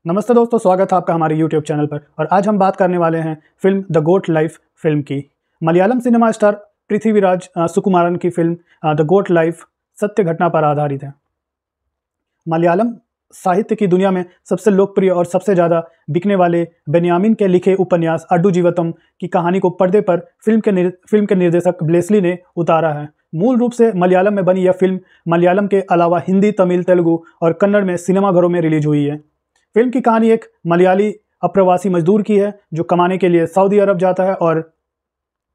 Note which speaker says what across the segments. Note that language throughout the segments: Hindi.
Speaker 1: नमस्ते दोस्तों, स्वागत है आपका हमारे YouTube चैनल पर। और आज हम बात करने वाले हैं film the goat life film की। मलयालम सिनेमा स्टार पृथ्वीराज सुकुमारन की फिल्म द गोट लाइफ सत्य घटना पर आधारित है। मलयालम साहित्य की दुनिया में सबसे लोकप्रिय और सबसे ज़्यादा बिकने वाले बेन्यामिन के लिखे उपन्यास अड्डू जीवतम की कहानी को पर्दे पर फिल्म के निर्देशक ब्लेसली ने उतारा है। मूल रूप से मलयालम में बनी यह फिल्म मलयालम के अलावा हिंदी, तमिल, तेलुगु और कन्नड़ में सिनेमाघरों में रिलीज हुई है। फिल्म की कहानी एक मलयाली अप्रवासी मजदूर की है जो कमाने के लिए सऊदी अरब जाता है और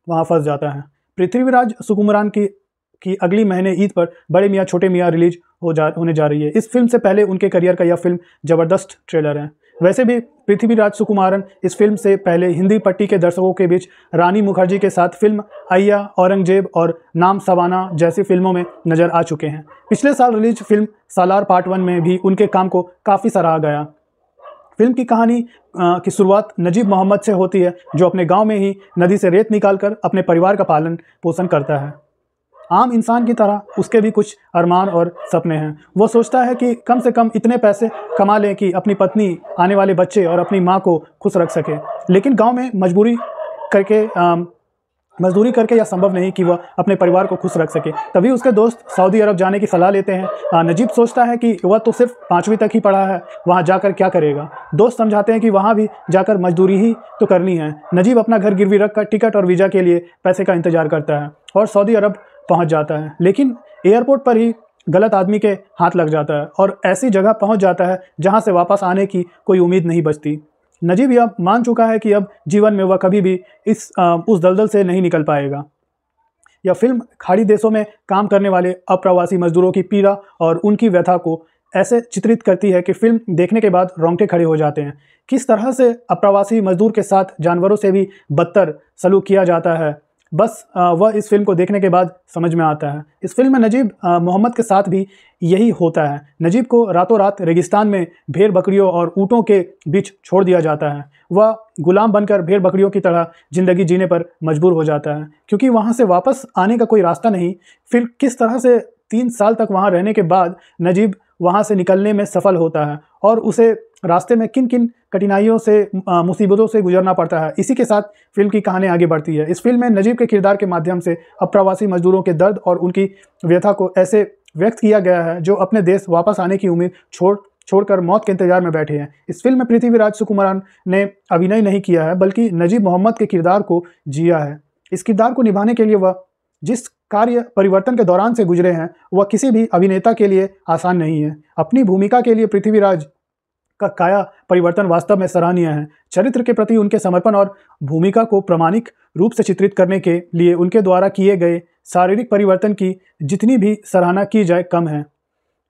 Speaker 1: वहां फंस जाता है। पृथ्वीराज सुकुमारन की अगली महीने ईद पर बड़े मियाँ छोटे मियाँ रिलीज होने जा रही है। इस फिल्म से पहले उनके करियर का यह फिल्म ज़बरदस्त ट्रेलर है। वैसे भी पृथ्वीराज सुकुमारन इस फिल्म से पहले हिंदी पट्टी के दर्शकों के बीच रानी मुखर्जी के साथ फिल्म अय्या, औरंगजेब और नाम सवाना जैसी फिल्मों में नजर आ चुके हैं। पिछले साल रिलीज फिल्म सालार पार्ट 1 में भी उनके काम को काफ़ी सराहा गया। फिल्म की कहानी की शुरुआत नजीब मोहम्मद से होती है, जो अपने गांव में ही नदी से रेत निकालकर अपने परिवार का पालन पोषण करता है। आम इंसान की तरह उसके भी कुछ अरमान और सपने हैं। वो सोचता है कि कम से कम इतने पैसे कमा लें कि अपनी पत्नी, आने वाले बच्चे और अपनी माँ को खुश रख सके। लेकिन गांव में मजदूरी करके यह संभव नहीं कि वह अपने परिवार को खुश रख सके। तभी उसके दोस्त सऊदी अरब जाने की सलाह लेते हैं। नजीब सोचता है कि वह तो सिर्फ 5वीं तक ही पढ़ा है, वहाँ जाकर क्या करेगा। दोस्त समझाते हैं कि वहाँ भी जाकर मजदूरी ही तो करनी है। नजीब अपना घर गिरवी रखकर टिकट और वीज़ा के लिए पैसे का इंतजार करता है और सऊदी अरब पहुँच जाता है। लेकिन एयरपोर्ट पर ही गलत आदमी के हाथ लग जाता है और ऐसी जगह पहुँच जाता है जहाँ से वापस आने की कोई उम्मीद नहीं बचती। नजीब यह मान चुका है कि अब जीवन में वह कभी भी उस दलदल से नहीं निकल पाएगा। यह फिल्म खाड़ी देशों में काम करने वाले अप्रवासी मजदूरों की पीड़ा और उनकी व्यथा को ऐसे चित्रित करती है कि फिल्म देखने के बाद रोंगटे खड़े हो जाते हैं। किस तरह से अप्रवासी मजदूर के साथ जानवरों से भी बदतर सलूक किया जाता है, बस वह इस फिल्म को देखने के बाद समझ में आता है। इस फिल्म में नजीब मोहम्मद के साथ भी यही होता है। नजीब को रातों रात रेगिस्तान में भेड़ बकरियों और ऊँटों के बीच छोड़ दिया जाता है। वह गुलाम बनकर भेड़ बकरियों की तरह ज़िंदगी जीने पर मजबूर हो जाता है, क्योंकि वहाँ से वापस आने का कोई रास्ता नहीं। फिर किस तरह से 3 साल तक वहाँ रहने के बाद नजीब वहाँ से निकलने में सफल होता है और उसे रास्ते में किन किन कठिनाइयों से, मुसीबतों से गुजरना पड़ता है। इसी के साथ फिल्म की कहानी आगे बढ़ती है। इस फिल्म में नजीब के किरदार के माध्यम से अप्रवासी मजदूरों के दर्द और उनकी व्यथा को ऐसे व्यक्त किया गया है जो अपने देश वापस आने की उम्मीद छोड़कर मौत के इंतजार में बैठे हैं। इस फिल्म में पृथ्वीराज सुकुमारन ने अभिनय नहीं किया है, बल्कि नजीब मोहम्मद के किरदार को जिया है। इस किरदार को निभाने के लिए वह जिस कार्य परिवर्तन के दौरान से गुजरे हैं, वह किसी भी अभिनेता के लिए आसान नहीं है। अपनी भूमिका के लिए पृथ्वीराज का काया परिवर्तन वास्तव में सराहनीय है। चरित्र के प्रति उनके समर्पण और भूमिका को प्रामाणिक रूप से चित्रित करने के लिए उनके द्वारा किए गए शारीरिक परिवर्तन की जितनी भी सराहना की जाए कम है।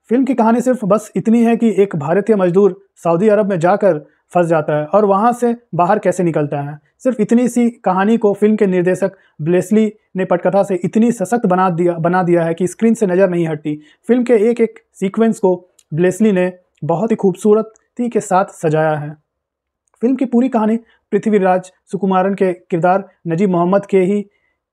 Speaker 1: फिल्म की कहानी सिर्फ बस इतनी है कि एक भारतीय मजदूर सऊदी अरब में जाकर फंस जाता है और वहां से बाहर कैसे निकलता है। सिर्फ इतनी सी कहानी को फिल्म के निर्देशक ब्लेसली ने पटकथा से इतनी सशक्त बना दिया है कि स्क्रीन से नज़र नहीं हटती। फिल्म के एक एक सीक्वेंस को ब्लेसली ने बहुत ही खूबसूरती के साथ सजाया है। फिल्म की पूरी कहानी पृथ्वीराज सुकुमारन के किरदार नजीब मोहम्मद के ही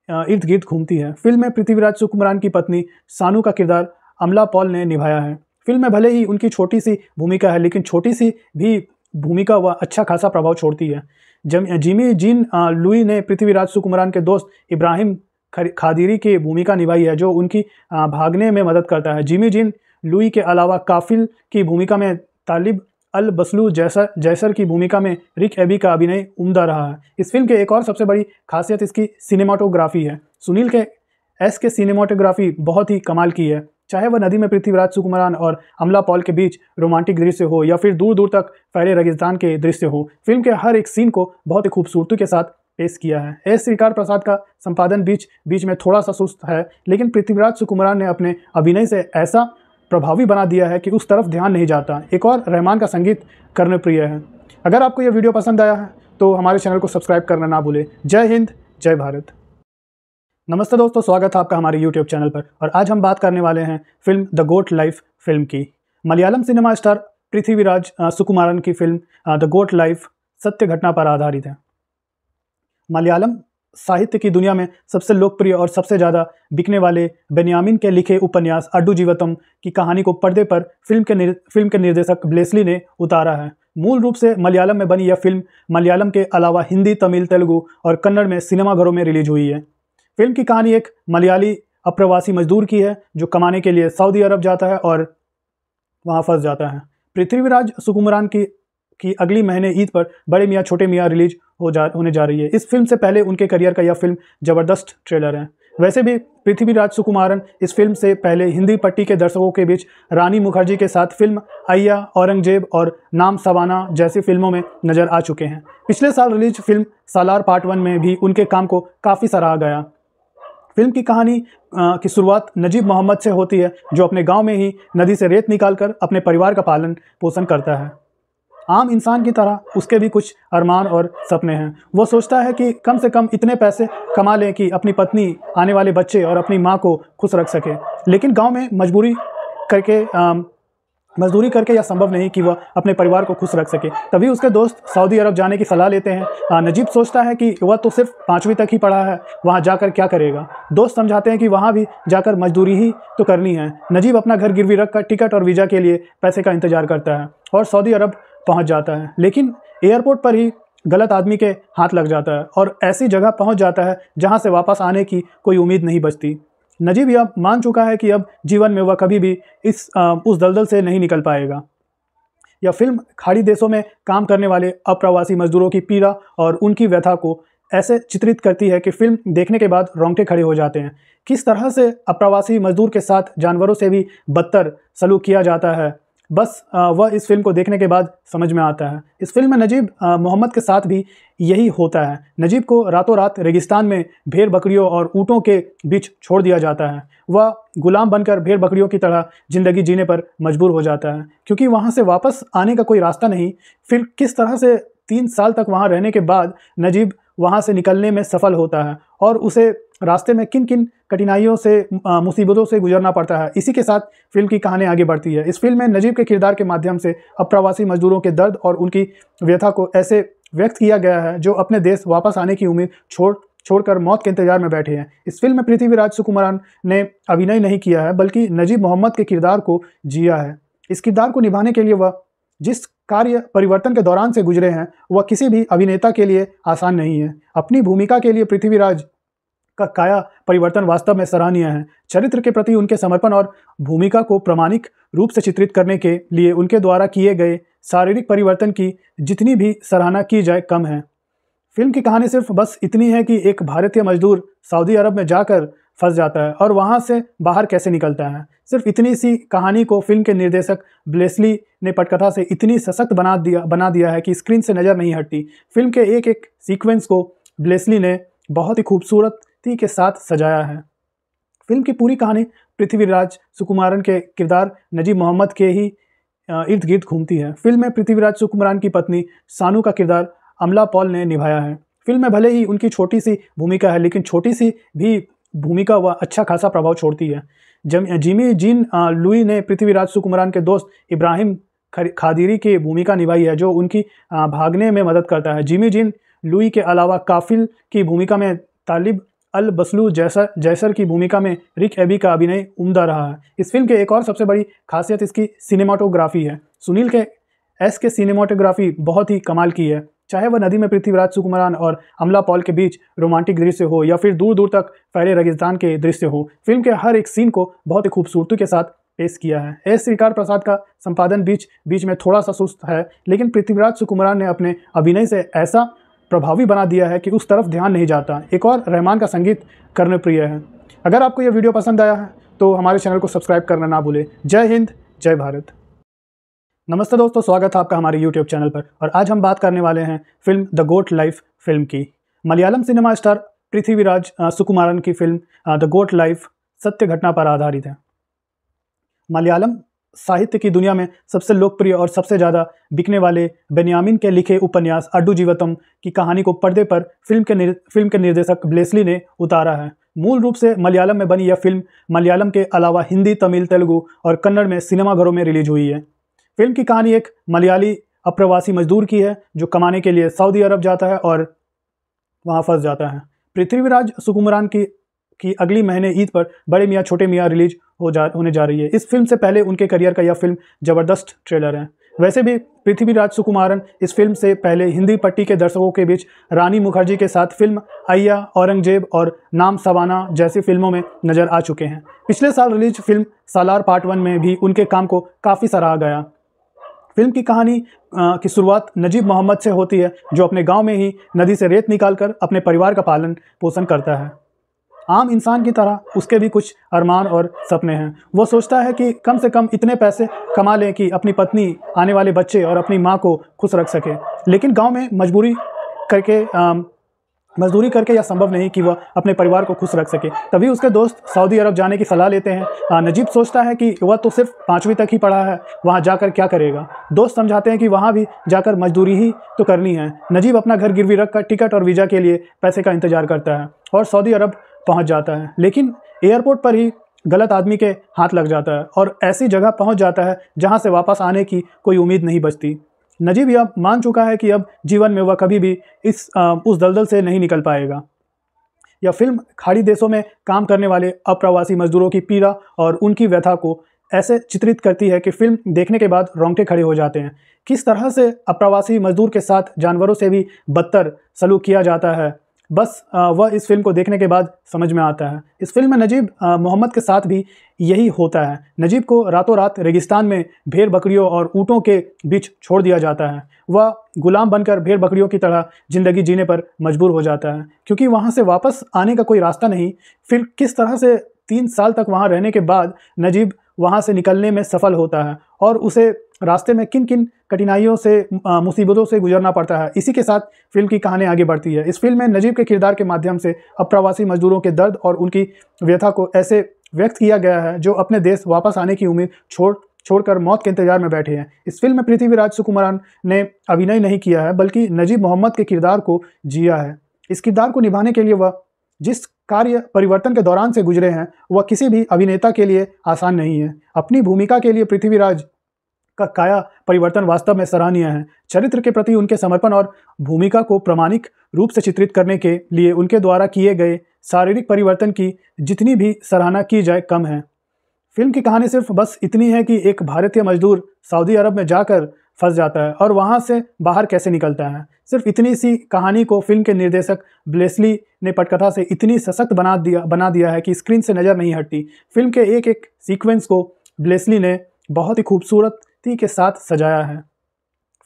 Speaker 1: इर्द गिर्द घूमती है। फिल्म में पृथ्वीराज सुकुमारन की पत्नी सानू का किरदार अमला पॉल ने निभाया है। फिल्म में भले ही उनकी छोटी सी भूमिका है, लेकिन छोटी सी भी भूमिका वह अच्छा खासा प्रभाव छोड़ती है। जिमी जीन लुई ने पृथ्वीराज सुकुमारन के दोस्त इब्राहिम खादिरी की भूमिका निभाई है, जो उनकी भागने में मदद करता है। जिमी जीन लुई के अलावा काफिल की भूमिका में तालिब अल बसलू जैसर की भूमिका में रिक एबी का अभिनय उम्दा रहा है। इस फिल्म के एक और सबसे बड़ी खासियत इसकी सिनेमाटोग्राफी है। सुनील के एस के सिनेमाटोग्राफी बहुत ही कमाल की है। चाहे वह नदी में पृथ्वीराज सुकुमारन और अमला पॉल के बीच रोमांटिक दृश्य हो या फिर दूर दूर तक फैले रेगिस्तान के दृश्य हो, फिल्म के हर एक सीन को बहुत ही खूबसूरती के साथ पेश किया है। एस श्रीकार प्रसाद का संपादन बीच में थोड़ा सा सुस्त है, लेकिन पृथ्वीराज सुकुमारन ने अपने अभिनय से ऐसा प्रभावी बना दिया है कि उस तरफ ध्यान नहीं जाता। एक और रहमान का संगीत कर्णप्रिय है। अगर आपको यह वीडियो पसंद आया है तो हमारे चैनल को सब्सक्राइब करना ना भूलें। जय हिंद, जय भारत। नमस्ते दोस्तों, स्वागत है आपका हमारे YouTube चैनल पर। और आज हम बात करने वाले हैं film the goat life film की। मलयालम सिनेमा स्टार पृथ्वीराज सुकुमारन की फिल्म द गोट लाइफ सत्य घटना पर आधारित है। मलयालम साहित्य की दुनिया में सबसे लोकप्रिय और सबसे ज़्यादा बिकने वाले बेन्यामिन के लिखे उपन्यास अड्डू जीवतम की कहानी को पर्दे पर फिल्म के निर्देशक ब्लेसली ने उतारा है। मूल रूप से मलयालम में बनी यह फिल्म मलयालम के अलावा हिंदी, तमिल, तेलुगु और कन्नड़ में सिनेमाघरों में रिलीज हुई है। फिल्म की कहानी एक मलयाली अप्रवासी मजदूर की है जो कमाने के लिए सऊदी अरब जाता है और वहाँ फंस जाता है। पृथ्वीराज सुकुमारन की अगली महीने ईद पर बड़े मियाँ छोटे मियाँ रिलीज होने जा रही है। इस फिल्म से पहले उनके करियर का यह फिल्म ज़बरदस्त ट्रेलर है। वैसे भी पृथ्वीराज सुकुमारन इस फिल्म से पहले हिंदी पट्टी के दर्शकों के बीच रानी मुखर्जी के साथ फिल्म अय्या, औरंगजेब और नाम सवाना जैसी फिल्मों में नजर आ चुके हैं। पिछले साल रिलीज फिल्म सालार पार्ट 1 में भी उनके काम को काफ़ी सराहा गया। फिल्म की कहानी की शुरुआत नजीब मोहम्मद से होती है जो अपने गांव में ही नदी से रेत निकालकर अपने परिवार का पालन पोषण करता है। आम इंसान की तरह उसके भी कुछ अरमान और सपने हैं। वो सोचता है कि कम से कम इतने पैसे कमा लें कि अपनी पत्नी, आने वाले बच्चे और अपनी माँ को खुश रख सके। लेकिन गांव में मजदूरी करके यह संभव नहीं कि वह अपने परिवार को खुश रख सके। तभी उसके दोस्त सऊदी अरब जाने की सलाह लेते हैं। नजीब सोचता है कि वह तो सिर्फ 5वीं तक ही पढ़ा है, वहाँ जाकर क्या करेगा। दोस्त समझाते हैं कि वहाँ भी जाकर मजदूरी ही तो करनी है। नजीब अपना घर गिरवी रखकर टिकट और वीज़ा के लिए पैसे का इंतजार करता है और सऊदी अरब पहुँच जाता है। लेकिन एयरपोर्ट पर ही गलत आदमी के हाथ लग जाता है और ऐसी जगह पहुँच जाता है जहाँ से वापस आने की कोई उम्मीद नहीं बचती। नजीब यह मान चुका है कि अब जीवन में वह कभी भी उस दलदल से नहीं निकल पाएगा। यह फिल्म खाड़ी देशों में काम करने वाले अप्रवासी मजदूरों की पीड़ा और उनकी व्यथा को ऐसे चित्रित करती है कि फिल्म देखने के बाद रोंगटे खड़े हो जाते हैं। किस तरह से अप्रवासी मजदूर के साथ जानवरों से भी बदतर सलूक किया जाता है, बस वह इस फिल्म को देखने के बाद समझ में आता है। इस फिल्म में नजीब मोहम्मद के साथ भी यही होता है। नजीब को रातों रात रेगिस्तान में भेड़ बकरियों और ऊँटों के बीच छोड़ दिया जाता है। वह गुलाम बनकर भेड़ बकरियों की तरह ज़िंदगी जीने पर मजबूर हो जाता है क्योंकि वहाँ से वापस आने का कोई रास्ता नहीं। फिर किस तरह से 3 साल तक वहाँ रहने के बाद नजीब वहाँ से निकलने में सफल होता है और उसे रास्ते में किन किन कठिनाइयों से, मुसीबतों से गुजरना पड़ता है। इसी के साथ फिल्म की कहानी आगे बढ़ती है। इस फिल्म में नजीब के किरदार के माध्यम से अप्रवासी मजदूरों के दर्द और उनकी व्यथा को ऐसे व्यक्त किया गया है जो अपने देश वापस आने की उम्मीद छोड़कर मौत के इंतजार में बैठे हैं। इस फिल्म में पृथ्वीराज सुकुमारन ने अभिनय नहीं किया है बल्कि नजीब मोहम्मद के किरदार को जिया है। इस किरदार को निभाने के लिए वह जिस कार्य परिवर्तन के दौरान से गुजरे हैं वह किसी भी अभिनेता के लिए आसान नहीं है। अपनी भूमिका के लिए पृथ्वीराज का काया परिवर्तन वास्तव में सराहनीय है। चरित्र के प्रति उनके समर्पण और भूमिका को प्रामाणिक रूप से चित्रित करने के लिए उनके द्वारा किए गए शारीरिक परिवर्तन की जितनी भी सराहना की जाए कम है। फिल्म की कहानी सिर्फ बस इतनी है कि एक भारतीय मजदूर सऊदी अरब में जाकर फंस जाता है और वहां से बाहर कैसे निकलता है। सिर्फ इतनी सी कहानी को फिल्म के निर्देशक ब्लेसली ने पटकथा से इतनी सशक्त बना दिया है कि स्क्रीन से नज़र नहीं हटती। फिल्म के एक एक सीक्वेंस को ब्लेसली ने बहुत ही खूबसूरती के साथ सजाया है। फिल्म की पूरी कहानी पृथ्वीराज सुकुमारन के किरदार नजीब मोहम्मद के ही इर्द गिर्द घूमती है। फिल्म में पृथ्वीराज सुकुमारन की पत्नी सानू का किरदार अमला पॉल ने निभाया है। फिल्म में भले ही उनकी छोटी सी भूमिका है लेकिन छोटी सी भी भूमिका वह अच्छा खासा प्रभाव छोड़ती है। जिमी जीन लुई ने पृथ्वीराज सुकुमारन के दोस्त इब्राहिम खादिरी की भूमिका निभाई है जो उनकी भागने में मदद करता है। जिमी जीन लुई के अलावा काफिल की भूमिका में तालिब अल बसलू जैसर की भूमिका में रिक एबी का अभिनय उम्दा रहा है। इस फिल्म के एक और सबसे बड़ी खासियत इसकी सिनेमाटोग्राफी है। सुनील के एस के सिनेमाटोग्राफी बहुत ही कमाल की है। चाहे वह नदी में पृथ्वीराज सुकुमारन और अमला पॉल के बीच रोमांटिक दृश्य हो या फिर दूर दूर तक फैले रेगिस्तान के दृश्य हो, फिल्म के हर एक सीन को बहुत ही खूबसूरती के साथ पेश किया है। एस श्रीकार प्रसाद का संपादन बीच में थोड़ा सा सुस्त है लेकिन पृथ्वीराज सुकुमारन ने अपने अभिनय से ऐसा प्रभावी बना दिया है कि उस तरफ ध्यान नहीं जाता। एक और रहमान का संगीत कर्णप्रिय है। अगर आपको यह वीडियो पसंद आया है तो हमारे चैनल को सब्सक्राइब करना ना भूलें। जय हिंद, जय भारत। नमस्ते दोस्तों, स्वागत है आपका हमारे यूट्यूब चैनल पर। और आज हम बात करने वाले हैं film the goat life film की। मलयालम सिनेमा स्टार पृथ्वीराज सुकुमारन की फिल्म द गोट लाइफ सत्य घटना पर आधारित है। मलयालम साहित्य की दुनिया में सबसे लोकप्रिय और सबसे ज़्यादा बिकने वाले बेन्यामिन के लिखे उपन्यास अड्डू जीवतम की कहानी को पर्दे पर फिल्म के निर्देशक ब्लेसली ने उतारा है। मूल रूप से मलयालम में बनी यह फिल्म मलयालम के अलावा हिंदी, तमिल, तेलुगु और कन्नड़ में सिनेमाघरों में रिलीज हुई है। फिल्म की कहानी एक मलयाली अप्रवासी मजदूर की है जो कमाने के लिए सऊदी अरब जाता है और वहाँ फंस जाता है। पृथ्वीराज सुकुमारन की अगली महीने ईद पर बड़े मियाँ छोटे मियाँ रिलीज होने जा रही है। इस फिल्म से पहले उनके करियर का यह फिल्म ज़बरदस्त ट्रेलर है। वैसे भी पृथ्वीराज सुकुमारन इस फिल्म से पहले हिंदी पट्टी के दर्शकों के बीच रानी मुखर्जी के साथ फिल्म अय्या, औरंगजेब और नाम सवाना जैसी फिल्मों में नजर आ चुके हैं। पिछले साल रिलीज फिल्म सालार पार्ट 1 में भी उनके काम को काफ़ी सराहा गया। फिल्म की कहानी की शुरुआत नजीब मोहम्मद से होती है, जो अपने गांव में ही नदी से रेत निकालकर अपने परिवार का पालन पोषण करता है। आम इंसान की तरह उसके भी कुछ अरमान और सपने हैं। वो सोचता है कि कम से कम इतने पैसे कमा लें कि अपनी पत्नी, आने वाले बच्चे और अपनी माँ को खुश रख सके। लेकिन गांव में मजदूरी करके यह संभव नहीं कि वह अपने परिवार को खुश रख सके। तभी उसके दोस्त सऊदी अरब जाने की सलाह लेते हैं। नजीब सोचता है कि वह तो सिर्फ 5वीं तक ही पढ़ा है, वहाँ जाकर क्या करेगा। दोस्त समझाते हैं कि वहाँ भी जाकर मजदूरी ही तो करनी है। नजीब अपना घर गिरवी रखकर टिकट और वीज़ा के लिए पैसे का इंतजार करता है और सऊदी अरब पहुँच जाता है। लेकिन एयरपोर्ट पर ही गलत आदमी के हाथ लग जाता है और ऐसी जगह पहुँच जाता है जहाँ से वापस आने की कोई उम्मीद नहीं बचती। नजीब यह मान चुका है कि अब जीवन में वह कभी भी उस दलदल से नहीं निकल पाएगा। यह फिल्म खाड़ी देशों में काम करने वाले अप्रवासी मजदूरों की पीड़ा और उनकी व्यथा को ऐसे चित्रित करती है कि फिल्म देखने के बाद रोंगटे खड़े हो जाते हैं। किस तरह से अप्रवासी मजदूर के साथ जानवरों से भी बदतर सलूक किया जाता है, बस वह इस फिल्म को देखने के बाद समझ में आता है। इस फिल्म में नजीब मोहम्मद के साथ भी यही होता है। नजीब को रातों रात रेगिस्तान में भेड़ बकरियों और ऊँटों के बीच छोड़ दिया जाता है। वह गुलाम बनकर भेड़ बकरियों की तरह ज़िंदगी जीने पर मजबूर हो जाता है, क्योंकि वहाँ से वापस आने का कोई रास्ता नहीं। फिर किस तरह से 3 साल तक वहाँ रहने के बाद नजीब वहाँ से निकलने में सफल होता है और उसे रास्ते में किन किन कठिनाइयों से, मुसीबतों से गुजरना पड़ता है। इसी के साथ फिल्म की कहानी आगे बढ़ती है। इस फिल्म में नजीब के किरदार के माध्यम से अप्रवासी मजदूरों के दर्द और उनकी व्यथा को ऐसे व्यक्त किया गया है जो अपने देश वापस आने की उम्मीद छोड़कर मौत के इंतजार में बैठे हैं। इस फिल्म में पृथ्वीराज सुकुमारन ने अभिनय नहीं किया है, बल्कि नजीब मोहम्मद के किरदार को जिया है। इस किरदार को निभाने के लिए वह जिस कार्य परिवर्तन के दौरान से गुजरे हैं, वह किसी भी अभिनेता के लिए आसान नहीं है। अपनी भूमिका के लिए पृथ्वीराज का काया परिवर्तन वास्तव में सराहनीय है। चरित्र के प्रति उनके समर्पण और भूमिका को प्रामाणिक रूप से चित्रित करने के लिए उनके द्वारा किए गए शारीरिक परिवर्तन की जितनी भी सराहना की जाए कम है। फिल्म की कहानी सिर्फ बस इतनी है कि एक भारतीय मजदूर सऊदी अरब में जाकर फंस जाता है और वहां से बाहर कैसे निकलता है। सिर्फ इतनी सी कहानी को फिल्म के निर्देशक ब्लेसली ने पटकथा से इतनी सशक्त बना दिया है कि स्क्रीन से नज़र नहीं हटती। फिल्म के एक एक सीक्वेंस को ब्लेसली ने बहुत ही खूबसूरती के साथ सजाया है।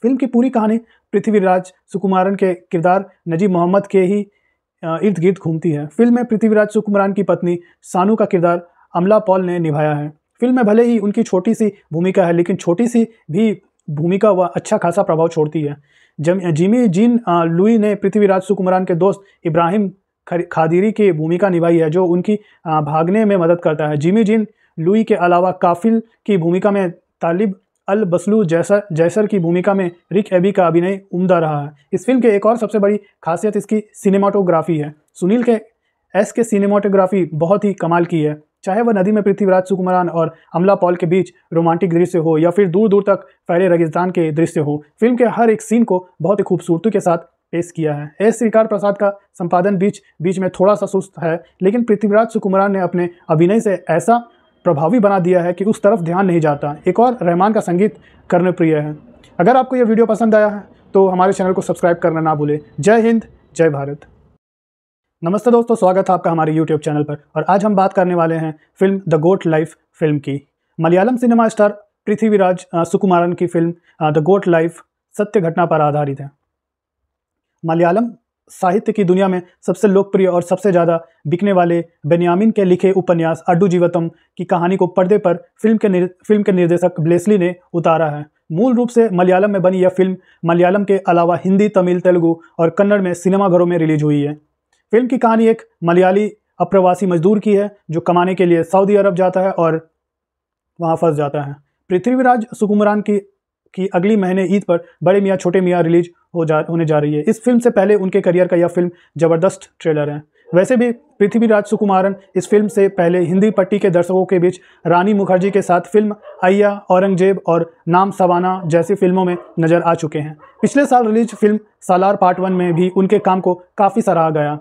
Speaker 1: फिल्म की पूरी कहानी पृथ्वीराज सुकुमारन के किरदार नजीब मोहम्मद के ही इर्द गिर्द घूमती है। फिल्म में पृथ्वीराज सुकुमारन की पत्नी सानू का किरदार अमला पॉल ने निभाया है। फिल्म में भले ही उनकी छोटी सी भूमिका है, लेकिन छोटी सी भी भूमिका वह अच्छा खासा प्रभाव छोड़ती है। जिमी जीन लुई ने पृथ्वीराज सुकुमारन के दोस्त इब्राहिम खादिरी की भूमिका निभाई है, जो उनकी भागने में मदद करता है। जिमी जीन लुई के अलावा काफिल की भूमिका में तालिब अल बसलू जैसर की भूमिका में रिक एबी का अभिनय उम्दा रहा है। इस फिल्म के एक और सबसे बड़ी खासियत इसकी सिनेमाटोग्राफी है। सुनील के एस के सिनेमाटोग्राफी बहुत ही कमाल की है। चाहे वह नदी में पृथ्वीराज सुकुमारन और अमला पॉल के बीच रोमांटिक दृश्य हो या फिर दूर दूर तक फैले रेगिस्तान के दृश्य हो, फिल्म के हर एक सीन को बहुत ही खूबसूरती के साथ पेश किया है। एस श्रीकार प्रसाद का संपादन बीच में थोड़ा सा सुस्त है, लेकिन पृथ्वीराज सुकुमारन ने अपने अभिनय से ऐसा प्रभावी बना दिया है कि उस तरफ ध्यान नहीं जाता। एक और रहमान का संगीत कर्णप्रिय है। अगर आपको यह वीडियो पसंद आया है तो हमारे चैनल को सब्सक्राइब करना ना भूलें। जय हिंद, जय भारत। नमस्ते दोस्तों, स्वागत है आपका हमारे YouTube चैनल पर। और आज हम बात करने वाले हैं film the goat life film की। मलयालम सिनेमा स्टार पृथ्वीराज सुकुमारन की फिल्म द गोट लाइफ सत्य घटना पर आधारित है। मलयालम साहित्य की दुनिया में सबसे लोकप्रिय और सबसे ज़्यादा बिकने वाले बेन्यामिन के लिखे उपन्यास अड्डू जीवतम की कहानी को पर्दे पर फिल्म के निर्देशक ब्लेसली ने उतारा है। मूल रूप से मलयालम में बनी यह फिल्म मलयालम के अलावा हिंदी, तमिल, तेलुगु और कन्नड़ में सिनेमाघरों में रिलीज हुई है। फिल्म की कहानी एक मलयाली अप्रवासी मजदूर की है जो कमाने के लिए सऊदी अरब जाता है और वहां फंस जाता है। पृथ्वीराज सुकुमारन की अगली महीने ईद पर बड़े मियाँ छोटे मियाँ रिलीज होने जा रही है। इस फिल्म से पहले उनके करियर का यह फिल्म ज़बरदस्त ट्रेलर है। वैसे भी पृथ्वीराज सुकुमारन इस फिल्म से पहले हिंदी पट्टी के दर्शकों के बीच रानी मुखर्जी के साथ फिल्म अय्या, औरंगजेब और नाम सवाना जैसी फिल्मों में नजर आ चुके हैं। पिछले साल रिलीज फिल्म सालार पार्ट 1 में भी उनके काम को काफ़ी सराहा गया।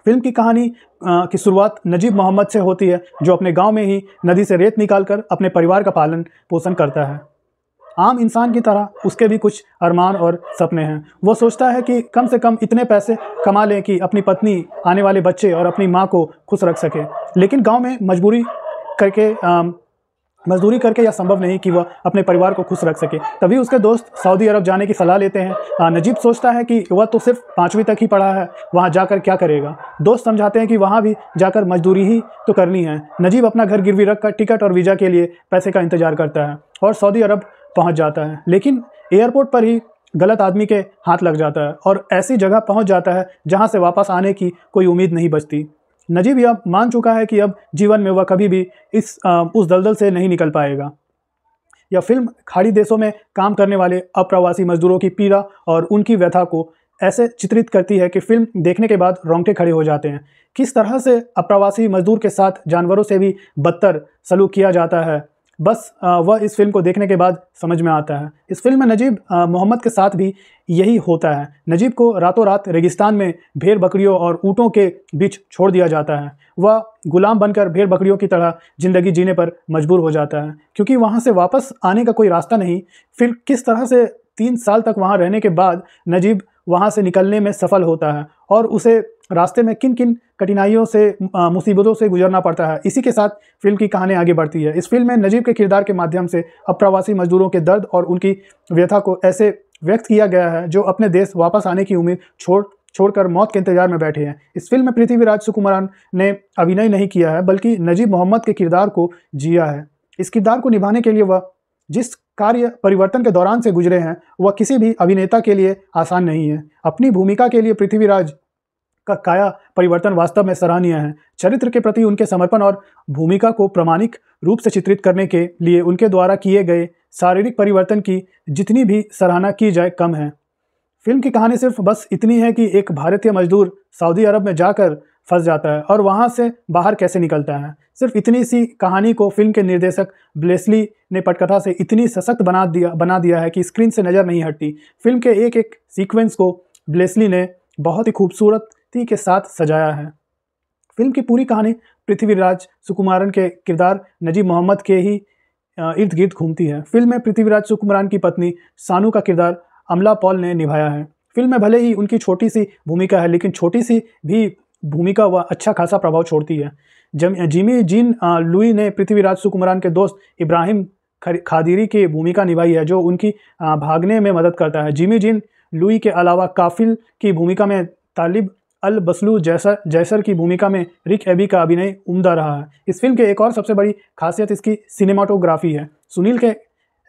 Speaker 1: फिल्म की कहानी की शुरुआत नजीब मोहम्मद से होती है, जो अपने गांव में ही नदी से रेत निकालकर अपने परिवार का पालन पोषण करता है। आम इंसान की तरह उसके भी कुछ अरमान और सपने हैं। वो सोचता है कि कम से कम इतने पैसे कमा लें कि अपनी पत्नी, आने वाले बच्चे और अपनी माँ को खुश रख सके। लेकिन गांव में मजदूरी करके यह संभव नहीं कि वह अपने परिवार को खुश रख सके। तभी उसके दोस्त सऊदी अरब जाने की सलाह लेते हैं। नजीब सोचता है कि वह तो सिर्फ 5वीं तक ही पढ़ा है, वहाँ जाकर क्या करेगा। दोस्त समझाते हैं कि वहाँ भी जाकर मजदूरी ही तो करनी है। नजीब अपना घर गिरवी रखकर टिकट और वीज़ा के लिए पैसे का इंतजार करता है और सऊदी अरब पहुँच जाता है। लेकिन एयरपोर्ट पर ही गलत आदमी के हाथ लग जाता है और ऐसी जगह पहुँच जाता है जहाँ से वापस आने की कोई उम्मीद नहीं बचती। नजीब यह मान चुका है कि अब जीवन में वह कभी भी उस दलदल से नहीं निकल पाएगा। यह फिल्म खाड़ी देशों में काम करने वाले अप्रवासी मजदूरों की पीड़ा और उनकी व्यथा को ऐसे चित्रित करती है कि फिल्म देखने के बाद रोंगटे खड़े हो जाते हैं। किस तरह से अप्रवासी मजदूर के साथ जानवरों से भी बदतर सलूक किया जाता है, बस वह इस फिल्म को देखने के बाद समझ में आता है। इस फिल्म में नजीब मोहम्मद के साथ भी यही होता है। नजीब को रातों रात रेगिस्तान में भेड़ बकरियों और ऊँटों के बीच छोड़ दिया जाता है। वह गुलाम बनकर भेड़ बकरियों की तरह ज़िंदगी जीने पर मजबूर हो जाता है, क्योंकि वहाँ से वापस आने का कोई रास्ता नहीं। फिर किस तरह से 3 साल तक वहाँ रहने के बाद नजीब वहाँ से निकलने में सफल होता है और उसे रास्ते में किन किन कठिनाइयों से, मुसीबतों से गुजरना पड़ता है। इसी के साथ फिल्म की कहानी आगे बढ़ती है। इस फिल्म में नजीब के किरदार के माध्यम से अप्रवासी मजदूरों के दर्द और उनकी व्यथा को ऐसे व्यक्त किया गया है जो अपने देश वापस आने की उम्मीद छोड़कर मौत के इंतजार में बैठे हैं। इस फिल्म में पृथ्वीराज सुकुमारन ने अभिनय नहीं किया है, बल्कि नजीब मोहम्मद के किरदार को जिया है। इस किरदार को निभाने के लिए वह जिस कार्य परिवर्तन के दौरान से गुजरे हैं, वह किसी भी अभिनेता के लिए आसान नहीं है। अपनी भूमिका के लिए पृथ्वीराज का काया परिवर्तन वास्तव में सराहनीय है। चरित्र के प्रति उनके समर्पण और भूमिका को प्रामाणिक रूप से चित्रित करने के लिए उनके द्वारा किए गए शारीरिक परिवर्तन की जितनी भी सराहना की जाए कम है। फिल्म की कहानी सिर्फ बस इतनी है कि एक भारतीय मजदूर सऊदी अरब में जाकर फंस जाता है और वहां से बाहर कैसे निकलता है। सिर्फ इतनी सी कहानी को फिल्म के निर्देशक ब्लेसली ने पटकथा से इतनी सशक्त बना दिया है कि स्क्रीन से नज़र नहीं हटती। फिल्म के एक एक सीक्वेंस को ब्लेसली ने बहुत ही खूबसूरती के साथ सजाया है। फिल्म की पूरी कहानी पृथ्वीराज सुकुमारन के किरदार नजीब मोहम्मद के ही इर्द गिर्द घूमती है। फिल्म में पृथ्वीराज सुकुमारन की पत्नी सानू का किरदार अमला पॉल ने निभाया है। फिल्म में भले ही उनकी छोटी सी भूमिका है, लेकिन छोटी सी भी भूमिका वह अच्छा खासा प्रभाव छोड़ती है। जिमी जीन लुई ने पृथ्वीराज सुकुमारन के दोस्त इब्राहिम खादिरी की भूमिका निभाई है, जो उनकी भागने में मदद करता है। जिमी जीन लुई के अलावा काफिल की भूमिका में तालिब अल बसलू जैसर की भूमिका में रिक एबी का अभिनय उम्दा रहा है। इस फिल्म के एक और सबसे बड़ी खासियत इसकी सिनेमाटोग्राफी है। सुनील के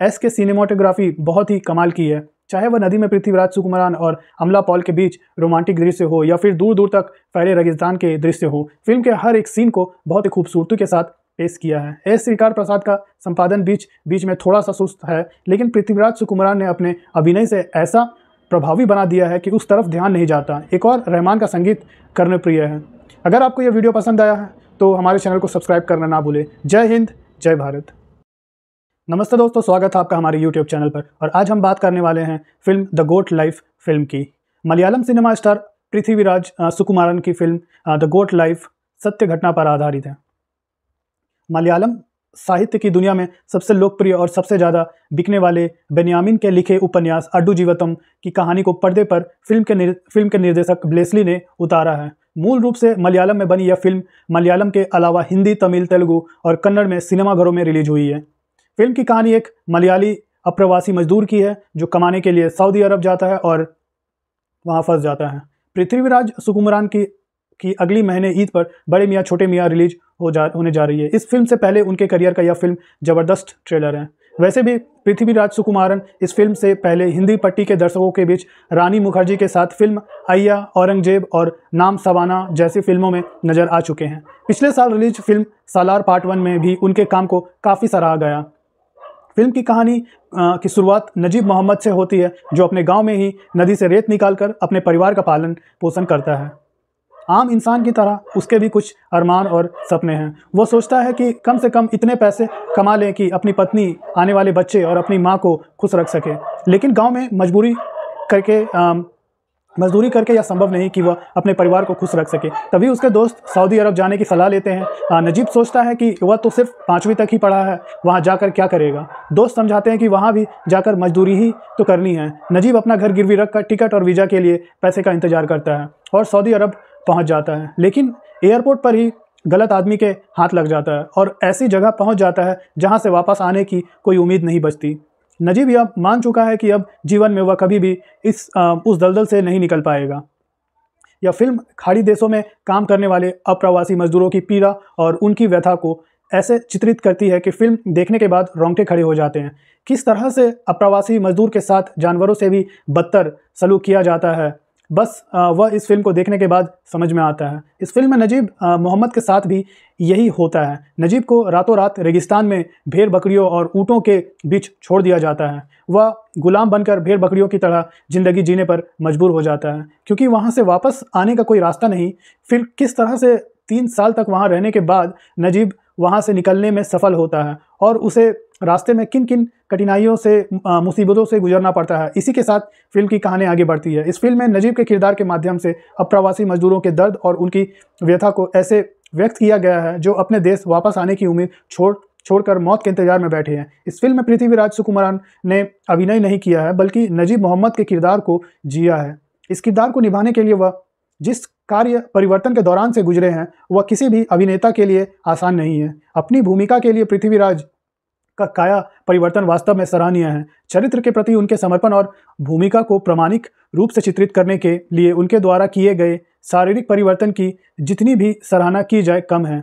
Speaker 1: एस के सिनेमाटोग्राफी बहुत ही कमाल की है। चाहे वह नदी में पृथ्वीराज सुकुमारन और अमला पॉल के बीच रोमांटिक दृश्य हो या फिर दूर दूर तक फैले रेगिस्तान के दृश्य हो, फिल्म के हर एक सीन को बहुत ही खूबसूरती के साथ पेश किया है। एस श्रीकार प्रसाद का संपादन बीच में थोड़ा सा सुस्त है, लेकिन पृथ्वीराज सुकुमारन ने अपने अभिनय से ऐसा प्रभावी बना दिया है कि उस तरफ ध्यान नहीं जाता। एक और रहमान का संगीत कर्णप्रिय है। अगर आपको यह वीडियो पसंद आया है तो हमारे चैनल को सब्सक्राइब करना ना भूलें। जय हिंद, जय भारत। नमस्ते दोस्तों, स्वागत है आपका हमारे YouTube चैनल पर। और आज हम बात करने वाले हैं film the goat life film की। मलयालम सिनेमा स्टार पृथ्वीराज सुकुमारन की फिल्म द गोट लाइफ सत्य घटना पर आधारित है। मलयालम साहित्य की दुनिया में सबसे लोकप्रिय और सबसे ज़्यादा बिकने वाले बेन्यामिन के लिखे उपन्यास अड्डू जीवतम की कहानी को पर्दे पर फिल्म के निर्देशक ब्लेसली ने उतारा है। मूल रूप से मलयालम में बनी यह फिल्म मलयालम के अलावा हिंदी, तमिल, तेलुगु और कन्नड़ में सिनेमाघरों में रिलीज हुई है। फिल्म की कहानी एक मलयाली अप्रवासी मजदूर की है जो कमाने के लिए सऊदी अरब जाता है और वहां फंस जाता है। पृथ्वीराज सुकुमारन की अगली महीने ईद पर बड़े मियाँ छोटे मियाँ रिलीज होने जा रही है। इस फिल्म से पहले उनके करियर का यह फिल्म ज़बरदस्त ट्रेलर है। वैसे भी पृथ्वीराज सुकुमारन इस फिल्म से पहले हिंदी पट्टी के दर्शकों के बीच रानी मुखर्जी के साथ फिल्म अय्या, औरंगजेब और नाम सवाना जैसी फिल्मों में नजर आ चुके हैं। पिछले साल रिलीज फिल्म सालार पार्ट 1 में भी उनके काम को काफ़ी सराहा गया। फिल्म की कहानी की शुरुआत नजीब मोहम्मद से होती है, जो अपने गांव में ही नदी से रेत निकालकर अपने परिवार का पालन पोषण करता है। आम इंसान की तरह उसके भी कुछ अरमान और सपने हैं। वो सोचता है कि कम से कम इतने पैसे कमा लें कि अपनी पत्नी, आने वाले बच्चे और अपनी माँ को खुश रख सके। लेकिन गांव में मजदूरी करके यह संभव नहीं कि वह अपने परिवार को खुश रख सके। तभी उसके दोस्त सऊदी अरब जाने की सलाह लेते हैं। नजीब सोचता है कि वह तो सिर्फ 5वीं तक ही पढ़ा है, वहाँ जाकर क्या करेगा। दोस्त समझाते हैं कि वहाँ भी जाकर मजदूरी ही तो करनी है। नजीब अपना घर गिरवी रखकर टिकट और वीज़ा के लिए पैसे का इंतजार करता है और सऊदी अरब पहुँच जाता है। लेकिन एयरपोर्ट पर ही गलत आदमी के हाथ लग जाता है और ऐसी जगह पहुँच जाता है जहाँ से वापस आने की कोई उम्मीद नहीं बचती। नजीब यह मान चुका है कि अब जीवन में वह कभी भी उस दलदल से नहीं निकल पाएगा। यह फिल्म खाड़ी देशों में काम करने वाले अप्रवासी मजदूरों की पीड़ा और उनकी व्यथा को ऐसे चित्रित करती है कि फिल्म देखने के बाद रोंगटे खड़े हो जाते हैं। किस तरह से अप्रवासी मजदूर के साथ जानवरों से भी बदतर सलूक किया जाता है, बस वह इस फिल्म को देखने के बाद समझ में आता है। इस फिल्म में नजीब मोहम्मद के साथ भी यही होता है। नजीब को रातों रात रेगिस्तान में भेड़ बकरियों और ऊँटों के बीच छोड़ दिया जाता है। वह गुलाम बनकर भेड़ बकरियों की तरह ज़िंदगी जीने पर मजबूर हो जाता है क्योंकि वहाँ से वापस आने का कोई रास्ता नहीं। फिर किस तरह से 3 साल तक वहाँ रहने के बाद नजीब वहाँ से निकलने में सफल होता है और उसे रास्ते में किन किन कठिनाइयों से मुसीबतों से गुजरना पड़ता है। इसी के साथ फिल्म की कहानी आगे बढ़ती है। इस फिल्म में नजीब के किरदार के माध्यम से अप्रवासी मजदूरों के दर्द और उनकी व्यथा को ऐसे व्यक्त किया गया है जो अपने देश वापस आने की उम्मीद छोड़कर मौत के इंतजार में बैठे हैं। इस फिल्म में पृथ्वीराज सुकुमारन ने अभिनय नहीं किया है बल्कि नजीब मोहम्मद के किरदार को जिया है। इस किरदार को निभाने के लिए वह जिस कार्य परिवर्तन के दौरान से गुजरे हैं वह किसी भी अभिनेता के लिए आसान नहीं है। अपनी भूमिका के लिए पृथ्वीराज का काया परिवर्तन वास्तव में सराहनीय है। चरित्र के प्रति उनके समर्पण और भूमिका को प्रामाणिक रूप से चित्रित करने के लिए उनके द्वारा किए गए शारीरिक परिवर्तन की जितनी भी सराहना की जाए कम है।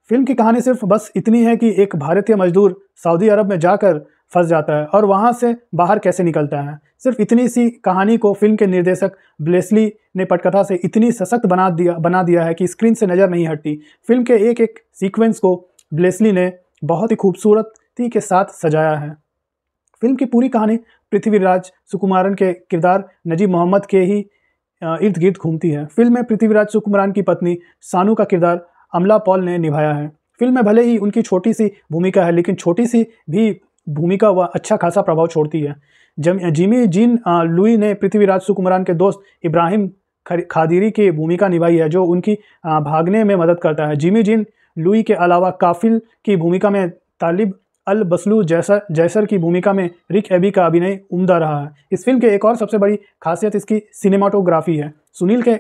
Speaker 1: फिल्म की कहानी सिर्फ बस इतनी है कि एक भारतीय मजदूर सऊदी अरब में जाकर फंस जाता है और वहां से बाहर कैसे निकलता है। सिर्फ इतनी सी कहानी को फिल्म के निर्देशक ब्लेसली ने पटकथा से इतनी सशक्त बना दिया है कि स्क्रीन से नज़र नहीं हटती। फिल्म के एक एक सीक्वेंस को ब्लेसली ने बहुत ही खूबसूरती के साथ सजाया है। फिल्म की पूरी कहानी पृथ्वीराज सुकुमारन के किरदार नजीब मोहम्मद के ही इर्द गिर्द घूमती है। फिल्म में पृथ्वीराज सुकुमारन की पत्नी सानू का किरदार अमला पॉल ने निभाया है। फिल्म में भले ही उनकी छोटी सी भूमिका है लेकिन छोटी सी भी भूमिका वह अच्छा खासा प्रभाव छोड़ती है। जिमी जीन लुई ने पृथ्वीराज सुकुमारन के दोस्त इब्राहिम खादिरी की भूमिका निभाई है जो उनकी भागने में मदद करता है। जिमी जीन लुई के अलावा काफिल की भूमिका में तालिब अल बसलू जैसर की भूमिका में रिक एबी का अभिनय उम्दा रहा है। इस फिल्म के एक और सबसे बड़ी खासियत इसकी सिनेमाटोग्राफी है। सुनील के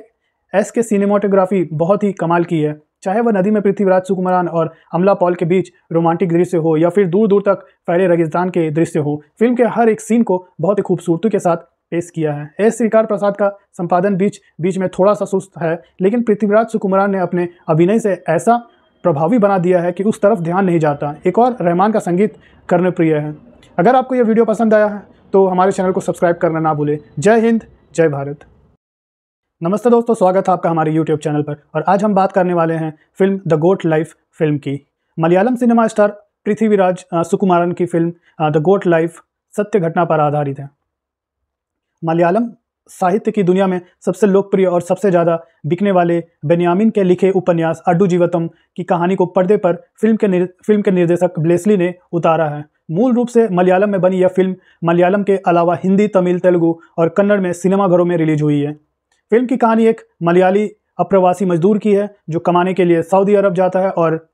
Speaker 1: एस के सिनेमाटोग्राफी बहुत ही कमाल की है। चाहे वह नदी में पृथ्वीराज सुकुमारन और अमला पॉल के बीच रोमांटिक दृश्य हो या फिर दूर दूर तक फैले रेगिस्तान के दृश्य हो, फिल्म के हर एक सीन को बहुत ही खूबसूरती के साथ पेश किया है। एस श्रीकार प्रसाद का संपादन बीच में थोड़ा सा सुस्त है लेकिन पृथ्वीराज सुकुमारन ने अपने अभिनय से ऐसा प्रभावी बना दिया है कि उस तरफ ध्यान नहीं जाता। एक और रहमान का संगीत कर्णप्रिय है। अगर आपको यह वीडियो पसंद आया है तो हमारे चैनल को सब्सक्राइब करना ना भूलें। जय हिंद, जय भारत। नमस्ते दोस्तों, स्वागत है आपका हमारे YouTube चैनल पर। और आज हम बात करने वाले हैं film the goat life film की। मलयालम सिनेमा स्टार पृथ्वीराज सुकुमारन की फिल्म द गोट लाइफ सत्य घटना पर आधारित है। मलयालम साहित्य की दुनिया में सबसे लोकप्रिय और सबसे ज़्यादा बिकने वाले बेन्यामिन के लिखे उपन्यास अड्डू जीवतम की कहानी को पर्दे पर फिल्म के निर्देशक ब्लेसली ने उतारा है। मूल रूप से मलयालम में बनी यह फिल्म मलयालम के अलावा हिंदी, तमिल, तेलुगु और कन्नड़ में सिनेमाघरों में रिलीज हुई है। फिल्म की कहानी एक मलयाली अप्रवासी मजदूर की है जो कमाने के लिए सऊदी अरब जाता है और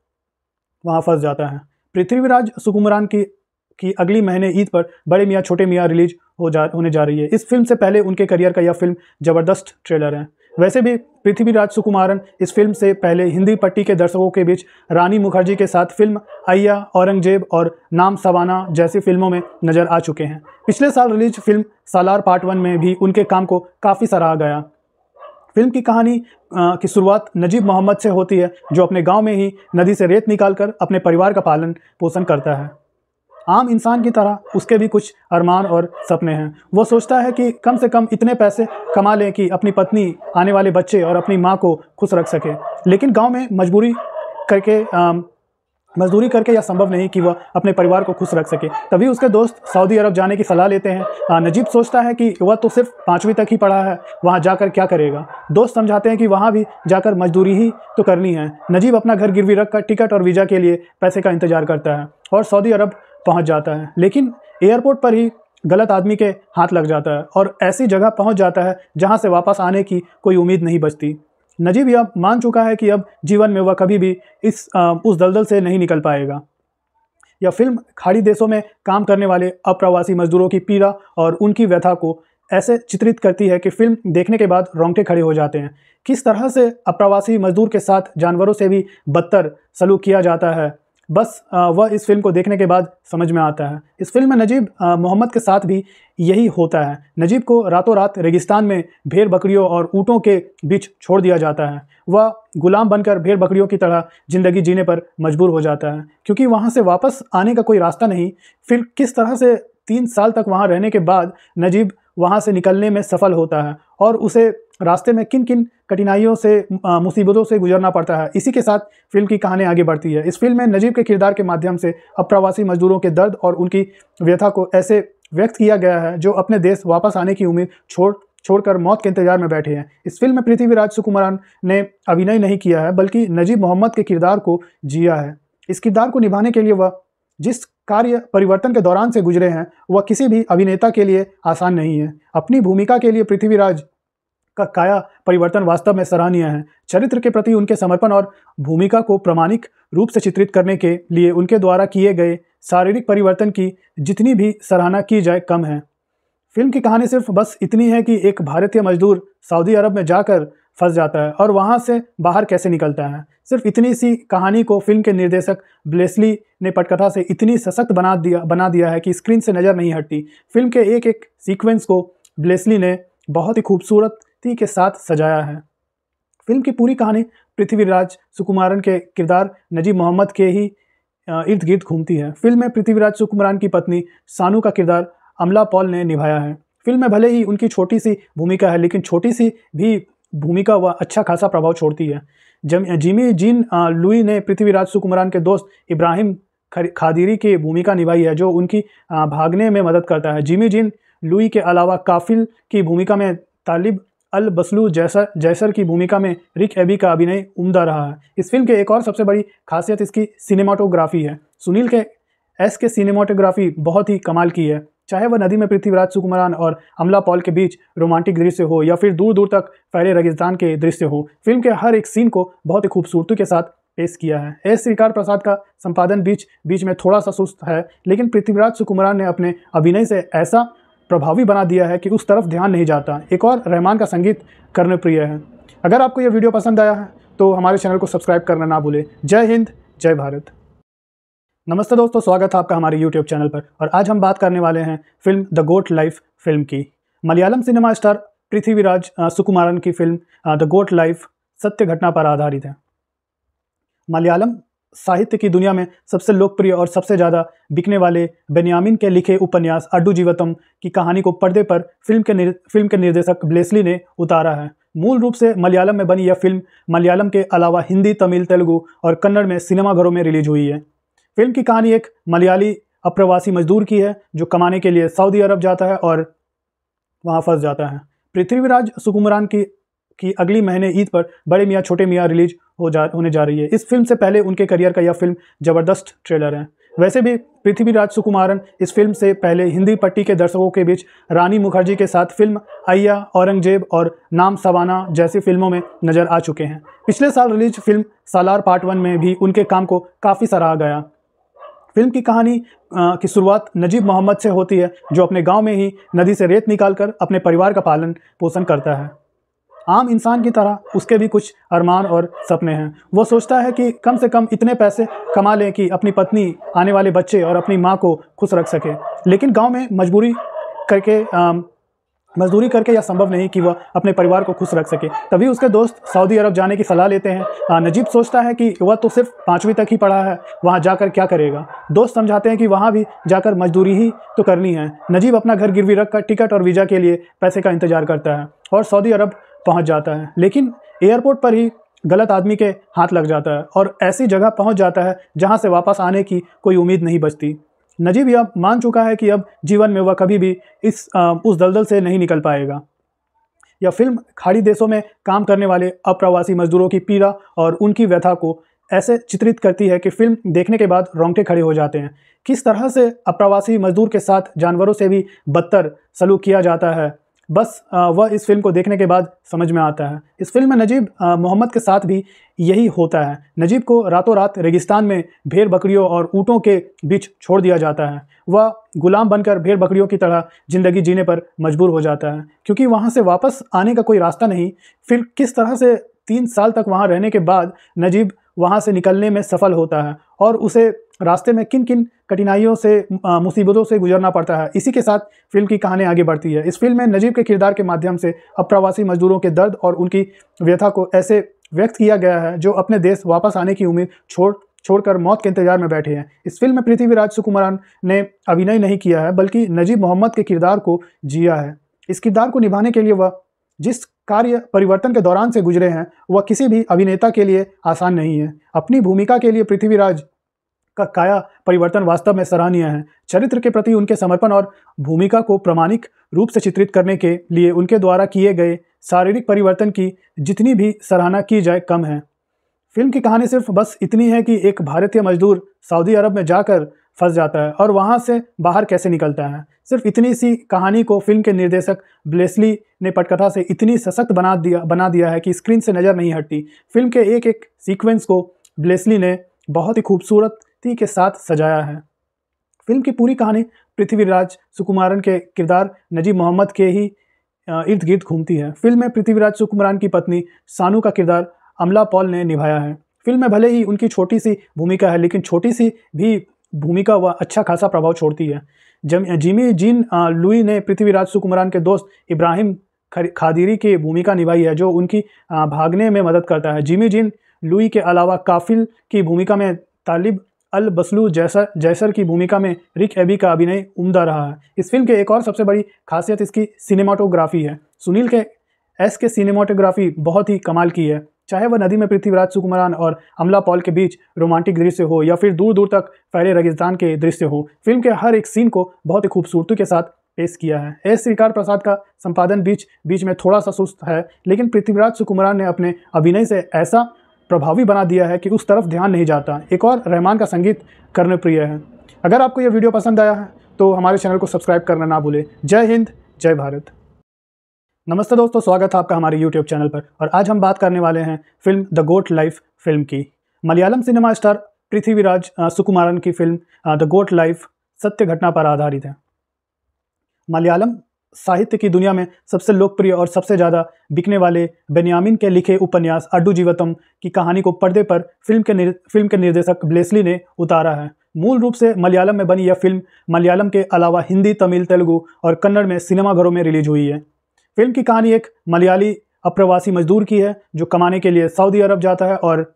Speaker 1: वहां फंस जाता है। पृथ्वीराज सुकुमारन की अगली महीने ईद पर बड़े मियाँ छोटे मियाँ रिलीज होने जा रही है। इस फिल्म से पहले उनके करियर का यह फिल्म ज़बरदस्त ट्रेलर है। वैसे भी पृथ्वीराज सुकुमारन इस फिल्म से पहले हिंदी पट्टी के दर्शकों के बीच रानी मुखर्जी के साथ फिल्म अय्या, औरंगजेब और नाम सवाना जैसी फिल्मों में नजर आ चुके हैं। पिछले साल रिलीज फिल्म सालार पार्ट 1 में भी उनके काम को काफ़ी सराहा गया। फिल्म की कहानी की शुरुआत नजीब मोहम्मद से होती है जो अपने गांव में ही नदी से रेत निकालकर अपने परिवार का पालन पोषण करता है। आम इंसान की तरह उसके भी कुछ अरमान और सपने हैं। वो सोचता है कि कम से कम इतने पैसे कमा लें कि अपनी पत्नी, आने वाले बच्चे और अपनी माँ को खुश रख सके। लेकिन गांव में मजदूरी करके यह संभव नहीं कि वह अपने परिवार को खुश रख सके। तभी उसके दोस्त सऊदी अरब जाने की सलाह लेते हैं। नजीब सोचता है कि वह तो सिर्फ 5वीं तक ही पढ़ा है, वहाँ जाकर क्या करेगा। दोस्त समझाते हैं कि वहाँ भी जाकर मजदूरी ही तो करनी है। नजीब अपना घर गिरवी रखकर टिकट और वीज़ा के लिए पैसे का इंतजार करता है और सऊदी अरब पहुँच जाता है। लेकिन एयरपोर्ट पर ही गलत आदमी के हाथ लग जाता है और ऐसी जगह पहुंच जाता है जहां से वापस आने की कोई उम्मीद नहीं बचती। नजीब यह मान चुका है कि अब जीवन में वह कभी भी उस दलदल से नहीं निकल पाएगा। यह फिल्म खाड़ी देशों में काम करने वाले अप्रवासी मजदूरों की पीड़ा और उनकी व्यथा को ऐसे चित्रित करती है कि फिल्म देखने के बाद रोंगटे खड़े हो जाते हैं। किस तरह से अप्रवासी मजदूर के साथ जानवरों से भी बदतर सलूक किया जाता है, बस वह इस फिल्म को देखने के बाद समझ में आता है। इस फिल्म में नजीब मोहम्मद के साथ भी यही होता है। नजीब को रातों रात रेगिस्तान में भेड़ बकरियों और ऊँटों के बीच छोड़ दिया जाता है। वह गुलाम बनकर भेड़ बकरियों की तरह ज़िंदगी जीने पर मजबूर हो जाता है, क्योंकि वहाँ से वापस आने का कोई रास्ता नहीं। फिर किस तरह से 3 साल तक वहाँ रहने के बाद नजीब वहाँ से निकलने में सफल होता है और उसे रास्ते में किन किन कठिनाइयों से मुसीबतों से गुजरना पड़ता है, इसी के साथ फिल्म की कहानी आगे बढ़ती है। इस फिल्म में नजीब के किरदार के माध्यम से अप्रवासी मजदूरों के दर्द और उनकी व्यथा को ऐसे व्यक्त किया गया है जो अपने देश वापस आने की उम्मीद छोड़कर मौत के इंतजार में बैठे हैं। इस फिल्म में पृथ्वीराज सुकुमारन ने अभिनय नहीं किया है, बल्कि नजीब मोहम्मद के किरदार को जिया है। इस किरदार को निभाने के लिए वह जिस कार्य परिवर्तन के दौरान से गुजरे हैं, वह किसी भी अभिनेता के लिए आसान नहीं है। अपनी भूमिका के लिए पृथ्वीराज का काया परिवर्तन वास्तव में सराहनीय है। चरित्र के प्रति उनके समर्पण और भूमिका को प्रामाणिक रूप से चित्रित करने के लिए उनके द्वारा किए गए शारीरिक परिवर्तन की जितनी भी सराहना की जाए कम है। फिल्म की कहानी सिर्फ बस इतनी है कि एक भारतीय मजदूर सऊदी अरब में जाकर फंस जाता है और वहां से बाहर कैसे निकलता है। सिर्फ इतनी सी कहानी को फिल्म के निर्देशक ब्लेसली ने पटकथा से इतनी सशक्त बना दिया है कि स्क्रीन से नज़र नहीं हटती। फिल्म के एक एक सीक्वेंस को ब्लेसली ने बहुत ही खूबसूरती के साथ सजाया है। फिल्म की पूरी कहानी पृथ्वीराज सुकुमारन के किरदार नजीब मोहम्मद के ही इर्द गिर्द घूमती है। फिल्म में पृथ्वीराज सुकुमारन की पत्नी सानू का किरदार अमला पॉल ने निभाया है। फिल्म में भले ही उनकी छोटी सी भूमिका है, लेकिन छोटी सी भी भूमिका वह अच्छा खासा प्रभाव छोड़ती है। जिमी जीन लुई ने पृथ्वीराज सुकुमारन के दोस्त इब्राहिम खादिरी की भूमिका निभाई है, जो उनकी भागने में मदद करता है। जिमी जीन लुई के अलावा काफिल की भूमिका में तालिब अल बसलू जैसर की भूमिका में रिक एबी का अभिनय उम्दा रहा है। इस फिल्म के एक और सबसे बड़ी खासियत इसकी सिनेमाटोग्राफी है। सुनील के एस के सिनेमाटोग्राफी बहुत ही कमाल की है। चाहे वह नदी में पृथ्वीराज सुकुमारन और अमला पॉल के बीच रोमांटिक दृश्य हो या फिर दूर दूर तक फैले रेगिस्तान के दृश्य हो, फिल्म के हर एक सीन को बहुत ही खूबसूरती के साथ पेश किया है। एस श्रीकार प्रसाद का संपादन बीच में थोड़ा सा सुस्त है, लेकिन पृथ्वीराज सुकुमारन ने अपने अभिनय से ऐसा प्रभावी बना दिया है कि उस तरफ ध्यान नहीं जाता। एक और रहमान का संगीत कर्णप्रिय है। अगर आपको यह वीडियो पसंद आया है तो हमारे चैनल को सब्सक्राइब करना ना भूलें। जय हिंद, जय भारत। नमस्ते दोस्तों, स्वागत है आपका हमारे YouTube चैनल पर। और आज हम बात करने वाले हैं film the goat life film की। मलयालम सिनेमा स्टार पृथ्वीराज सुकुमारन की फिल्म द गोट लाइफ सत्य घटना पर आधारित है। मलयालम साहित्य की दुनिया में सबसे लोकप्रिय और सबसे ज़्यादा बिकने वाले बेन्यामिन के लिखे उपन्यास अड्डू जीवतम की कहानी को पर्दे पर फिल्म के निर्देशक ब्लेसली ने उतारा है। मूल रूप से मलयालम में बनी यह फिल्म मलयालम के अलावा हिंदी, तमिल, तेलुगु और कन्नड़ में सिनेमाघरों में रिलीज हुई है। फिल्म की कहानी एक मलयाली अप्रवासी मजदूर की है जो कमाने के लिए सऊदी अरब जाता है और वहां फंस जाता है। पृथ्वीराज सुकुमारन की अगली महीने ईद पर बड़े मियाँ छोटे मियाँ रिलीज होने जा रही है। इस फिल्म से पहले उनके करियर का यह फिल्म ज़बरदस्त ट्रेलर है। वैसे भी पृथ्वीराज सुकुमारन इस फिल्म से पहले हिंदी पट्टी के दर्शकों के बीच रानी मुखर्जी के साथ फिल्म अय्या, औरंगजेब और नाम सवाना जैसी फिल्मों में नजर आ चुके हैं। पिछले साल रिलीज फिल्म सालार पार्ट 1 में भी उनके काम को काफ़ी सराहा गया। फिल्म की कहानी की शुरुआत नजीब मोहम्मद से होती है, जो अपने गांव में ही नदी से रेत निकालकर अपने परिवार का पालन पोषण करता है। आम इंसान की तरह उसके भी कुछ अरमान और सपने हैं। वो सोचता है कि कम से कम इतने पैसे कमा लें कि अपनी पत्नी, आने वाले बच्चे और अपनी माँ को खुश रख सके। लेकिन गांव में मजदूरी करके यह संभव नहीं कि वह अपने परिवार को खुश रख सके। तभी उसके दोस्त सऊदी अरब जाने की सलाह लेते हैं। नजीब सोचता है कि वह तो सिर्फ 5वीं तक ही पढ़ा है, वहाँ जाकर क्या करेगा। दोस्त समझाते हैं कि वहाँ भी जाकर मजदूरी ही तो करनी है। नजीब अपना घर गिरवी रखकर टिकट और वीज़ा के लिए पैसे का इंतजार करता है और सऊदी अरब पहुँच जाता है। लेकिन एयरपोर्ट पर ही गलत आदमी के हाथ लग जाता है और ऐसी जगह पहुँच जाता है जहाँ से वापस आने की कोई उम्मीद नहीं बचती। नजीब यह मान चुका है कि अब जीवन में वह कभी भी उस दलदल से नहीं निकल पाएगा। यह फिल्म खाड़ी देशों में काम करने वाले अप्रवासी मजदूरों की पीड़ा और उनकी व्यथा को ऐसे चित्रित करती है कि फिल्म देखने के बाद रोंगटे खड़े हो जाते हैं। किस तरह से अप्रवासी मजदूर के साथ जानवरों से भी बदतर सलूक किया जाता है, बस वह इस फिल्म को देखने के बाद समझ में आता है। इस फिल्म में नजीब मोहम्मद के साथ भी यही होता है। नजीब को रातों रात रेगिस्तान में भेड़ बकरियों और ऊँटों के बीच छोड़ दिया जाता है। वह गुलाम बनकर भेड़ बकरियों की तरह ज़िंदगी जीने पर मजबूर हो जाता है, क्योंकि वहाँ से वापस आने का कोई रास्ता नहीं। फिर किस तरह से 3 साल तक वहाँ रहने के बाद नजीब वहाँ से निकलने में सफल होता है और उसे रास्ते में किन किन कठिनाइयों से मुसीबतों से गुजरना पड़ता है, इसी के साथ फिल्म की कहानी आगे बढ़ती है। इस फिल्म में नजीब के किरदार के माध्यम से अप्रवासी मजदूरों के दर्द और उनकी व्यथा को ऐसे व्यक्त किया गया है जो अपने देश वापस आने की उम्मीद छोड़कर मौत के इंतजार में बैठे हैं। इस फिल्म में पृथ्वीराज सुकुमारन ने अभिनय नहीं किया है, बल्कि नजीब मोहम्मद के किरदार को जिया है। इस किरदार को निभाने के लिए वह जिस कार्य परिवर्तन के दौरान से गुजरे हैं, वह किसी भी अभिनेता के लिए आसान नहीं है। अपनी भूमिका के लिए पृथ्वीराज का काया परिवर्तन वास्तव में सराहनीय है। चरित्र के प्रति उनके समर्पण और भूमिका को प्रामाणिक रूप से चित्रित करने के लिए उनके द्वारा किए गए शारीरिक परिवर्तन की जितनी भी सराहना की जाए कम है। फिल्म की कहानी सिर्फ बस इतनी है कि एक भारतीय मजदूर सऊदी अरब में जाकर फंस जाता है और वहाँ से बाहर कैसे निकलता है। सिर्फ इतनी सी कहानी को फिल्म के निर्देशक ब्लेसली ने पटकथा से इतनी सशक्त बना दिया है कि स्क्रीन से नज़र नहीं हटती। फिल्म के एक एक सीक्वेंस को ब्लेसली ने बहुत ही खूबसूरती के साथ सजाया है। फिल्म की पूरी कहानी पृथ्वीराज सुकुमारन के किरदार नजीब मोहम्मद के ही इर्द गिर्द घूमती है। फिल्म में पृथ्वीराज सुकुमारन की पत्नी सानू का किरदार अमला पॉल ने निभाया है। फिल्म में भले ही उनकी छोटी सी भूमिका है, लेकिन छोटी सी भी भूमिका वह अच्छा खासा प्रभाव छोड़ती है। जिमी जीन लुई ने पृथ्वीराज सुकुमारन के दोस्त इब्राहिम खादिरी की भूमिका निभाई है, जो उनकी भागने में मदद करता है। जिमी जीन लुई के अलावा काफिल की भूमिका में तालिब अल बसलू जैसर की भूमिका में रिक एबी का अभिनय उम्दा रहा है। इस फिल्म के एक और सबसे बड़ी खासियत इसकी सिनेमाटोग्राफी है। सुनील के एस के सिनेमाटोग्राफी बहुत ही कमाल की है। चाहे वह नदी में पृथ्वीराज सुकुमारन और अमला पॉल के बीच रोमांटिक दृश्य हो या फिर दूर दूर तक फैले रेगिस्तान के दृश्य हो, फिल्म के हर एक सीन को बहुत ही खूबसूरती के साथ पेश किया है। एस श्रीकार प्रसाद का संपादन बीच में थोड़ा सा सुस्त है, लेकिन पृथ्वीराज सुकुमारन ने अपने अभिनय से ऐसा प्रभावी बना दिया है कि उस तरफ ध्यान नहीं जाता। एक और रहमान का संगीत कर्णप्रिय है। अगर आपको यह वीडियो पसंद आया है तो हमारे चैनल को सब्सक्राइब करना ना भूलें। जय हिंद, जय भारत। नमस्ते दोस्तों, स्वागत है आपका हमारे YouTube चैनल पर। और आज हम बात करने वाले हैं film the goat life film की। मलयालम सिनेमा स्टार पृथ्वीराज सुकुमारन की फिल्म द गोट लाइफ सत्य घटना पर आधारित है। मलयालम साहित्य की दुनिया में सबसे लोकप्रिय और सबसे ज़्यादा बिकने वाले बेन्यामिन के लिखे उपन्यास अड्डू जीवतम की कहानी को पर्दे पर फिल्म के निर्देशक ब्लेसली ने उतारा है। मूल रूप से मलयालम में बनी यह फिल्म मलयालम के अलावा हिंदी, तमिल, तेलुगु और कन्नड़ में सिनेमाघरों में रिलीज हुई है। फिल्म की कहानी एक मलयाली अप्रवासी मजदूर की है जो कमाने के लिए सऊदी अरब जाता है और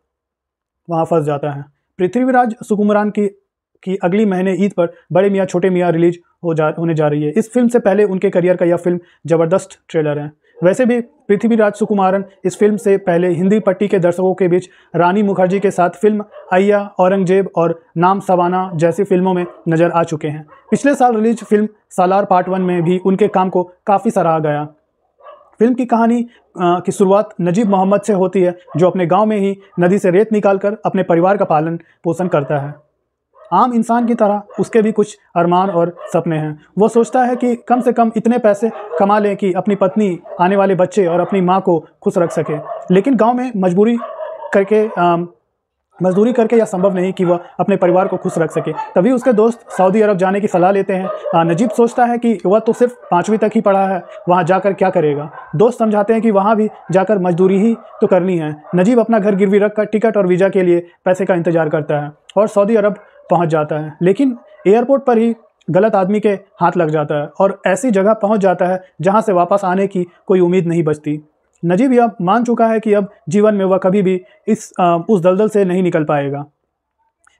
Speaker 1: वहां फंस जाता है। पृथ्वीराज सुकुमारन की अगली महीने ईद पर बड़े मियाँ छोटे मियाँ रिलीज होने जा रही है। इस फिल्म से पहले उनके करियर का यह फिल्म ज़बरदस्त ट्रेलर है। वैसे भी पृथ्वीराज सुकुमारन इस फिल्म से पहले हिंदी पट्टी के दर्शकों के बीच रानी मुखर्जी के साथ फिल्म अय्या, औरंगजेब और नाम सवाना जैसी फिल्मों में नजर आ चुके हैं। पिछले साल रिलीज फिल्म सालार पार्ट 1 में भी उनके काम को काफ़ी सराहा गया। फिल्म की कहानी की शुरुआत नजीब मोहम्मद से होती है, जो अपने गांव में ही नदी से रेत निकालकर अपने परिवार का पालन पोषण करता है। आम इंसान की तरह उसके भी कुछ अरमान और सपने हैं। वो सोचता है कि कम से कम इतने पैसे कमा लें कि अपनी पत्नी, आने वाले बच्चे और अपनी माँ को खुश रख सके। लेकिन गांव में मजदूरी करके यह संभव नहीं कि वह अपने परिवार को खुश रख सके। तभी उसके दोस्त सऊदी अरब जाने की सलाह लेते हैं। नजीब सोचता है कि वह तो सिर्फ 5वीं तक ही पढ़ा है, वहाँ जाकर क्या करेगा। दोस्त समझाते हैं कि वहाँ भी जाकर मजदूरी ही तो करनी है। नजीब अपना घर गिरवी रखकर टिकट और वीज़ा के लिए पैसे का इंतजार करता है और सऊदी अरब पहुँच जाता है। लेकिन एयरपोर्ट पर ही गलत आदमी के हाथ लग जाता है और ऐसी जगह पहुँच जाता है जहाँ से वापस आने की कोई उम्मीद नहीं बचती। नजीब यह मान चुका है कि अब जीवन में वह कभी भी उस दलदल से नहीं निकल पाएगा।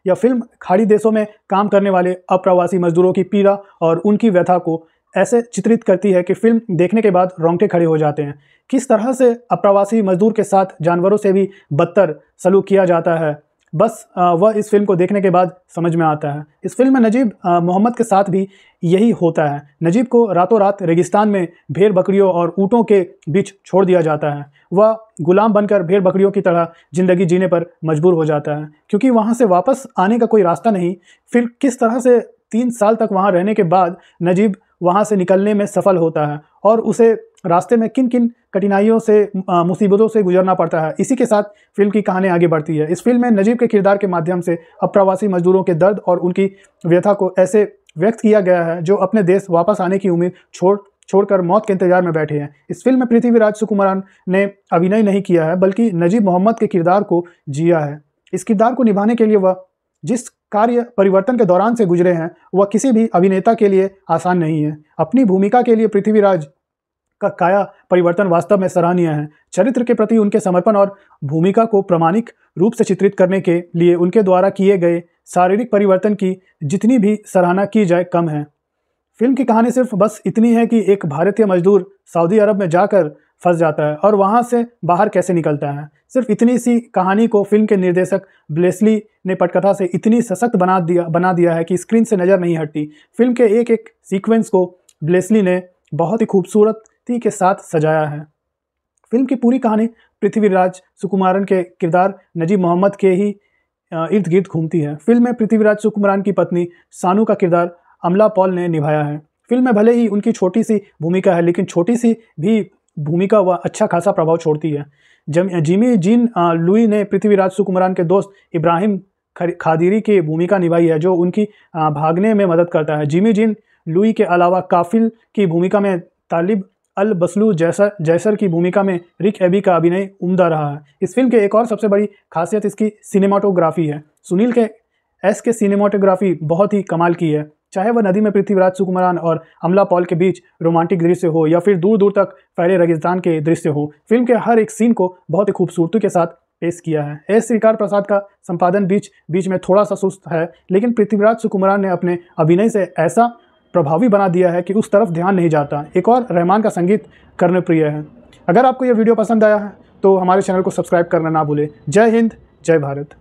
Speaker 1: यह फिल्म खाड़ी देशों में काम करने वाले अप्रवासी मजदूरों की पीड़ा और उनकी व्यथा को ऐसे चित्रित करती है कि फिल्म देखने के बाद रोंगटे खड़े हो जाते हैं। किस तरह से अप्रवासी मजदूर के साथ जानवरों से भी बदतर सलूक किया जाता है, बस वह इस फिल्म को देखने के बाद समझ में आता है। इस फिल्म में नजीब मोहम्मद के साथ भी यही होता है। नजीब को रातों रात रेगिस्तान में भेड़ बकरियों और ऊँटों के बीच छोड़ दिया जाता है। वह गुलाम बनकर भेड़ बकरियों की तरह ज़िंदगी जीने पर मजबूर हो जाता है, क्योंकि वहाँ से वापस आने का कोई रास्ता नहीं। फिर किस तरह से 3 साल तक वहाँ रहने के बाद नजीब वहाँ से निकलने में सफल होता है और उसे रास्ते में किन किन कठिनाइयों से मुसीबतों से गुजरना पड़ता है, इसी के साथ फिल्म की कहानी आगे बढ़ती है। इस फिल्म में नजीब के किरदार के माध्यम से अप्रवासी मजदूरों के दर्द और उनकी व्यथा को ऐसे व्यक्त किया गया है जो अपने देश वापस आने की उम्मीद छोड़कर मौत के इंतजार में बैठे हैं। इस फिल्म में पृथ्वीराज सुकुमारन ने अभिनय नहीं किया है, बल्कि नजीब मोहम्मद के किरदार को जिया है। इस किरदार को निभाने के लिए वह जिस कार्य परिवर्तन के दौरान से गुजरे हैं वह किसी भी अभिनेता के लिए आसान नहीं है। अपनी भूमिका के लिए पृथ्वीराज का काया परिवर्तन वास्तव में सराहनीय है। चरित्र के प्रति उनके समर्पण और भूमिका को प्रामाणिक रूप से चित्रित करने के लिए उनके द्वारा किए गए शारीरिक परिवर्तन की जितनी भी सराहना की जाए कम है। फिल्म की कहानी सिर्फ बस इतनी है कि एक भारतीय मजदूर सऊदी अरब में जाकर फंस जाता है और वहां से बाहर कैसे निकलता है। सिर्फ इतनी सी कहानी को फिल्म के निर्देशक ब्लेसली ने पटकथा से इतनी सशक्त बना दिया है कि स्क्रीन से नज़र नहीं हटती। फिल्म के एक एक सीक्वेंस को ब्लेसली ने बहुत ही खूबसूरती के साथ सजाया है। फिल्म की पूरी कहानी पृथ्वीराज सुकुमारन के किरदार नजीब मोहम्मद के ही इर्द गिर्द घूमती है। फिल्म में पृथ्वीराज सुकुमारन की पत्नी सानू का किरदार अमला पॉल ने निभाया है। फिल्म में भले ही उनकी छोटी सी भूमिका है, लेकिन छोटी सी भी भूमिका वह अच्छा खासा प्रभाव छोड़ती है। जिमी जीन लुई ने पृथ्वीराज सुकुमारन के दोस्त इब्राहिम खादिरी की भूमिका निभाई है, जो उनकी भागने में मदद करता है। जिमी जीन लुई के अलावा काफिल की भूमिका में तालिब अल बसलू जैसर की भूमिका में रिक एबी का अभिनय उम्दा रहा है। इस फिल्म के एक और सबसे बड़ी खासियत इसकी सिनेमाटोग्राफी है। सुनील के एस के सिनेमाटोग्राफी बहुत ही कमाल की है। चाहे वह नदी में पृथ्वीराज सुकुमारन और अमला पॉल के बीच रोमांटिक दृश्य हो या फिर दूर दूर तक फैले रेगिस्तान के दृश्य हो, फिल्म के हर एक सीन को बहुत ही खूबसूरती के साथ पेश किया है। एस श्रीकार प्रसाद का संपादन बीच में थोड़ा सा सुस्त है, लेकिन पृथ्वीराज सुकुमारन ने अपने अभिनय से ऐसा प्रभावी बना दिया है कि उस तरफ ध्यान नहीं जाता। एक और रहमान का संगीत कर्णप्रिय है। अगर आपको यह वीडियो पसंद आया है तो हमारे चैनल को सब्सक्राइब करना ना भूलें। जय हिंद, जय भारत।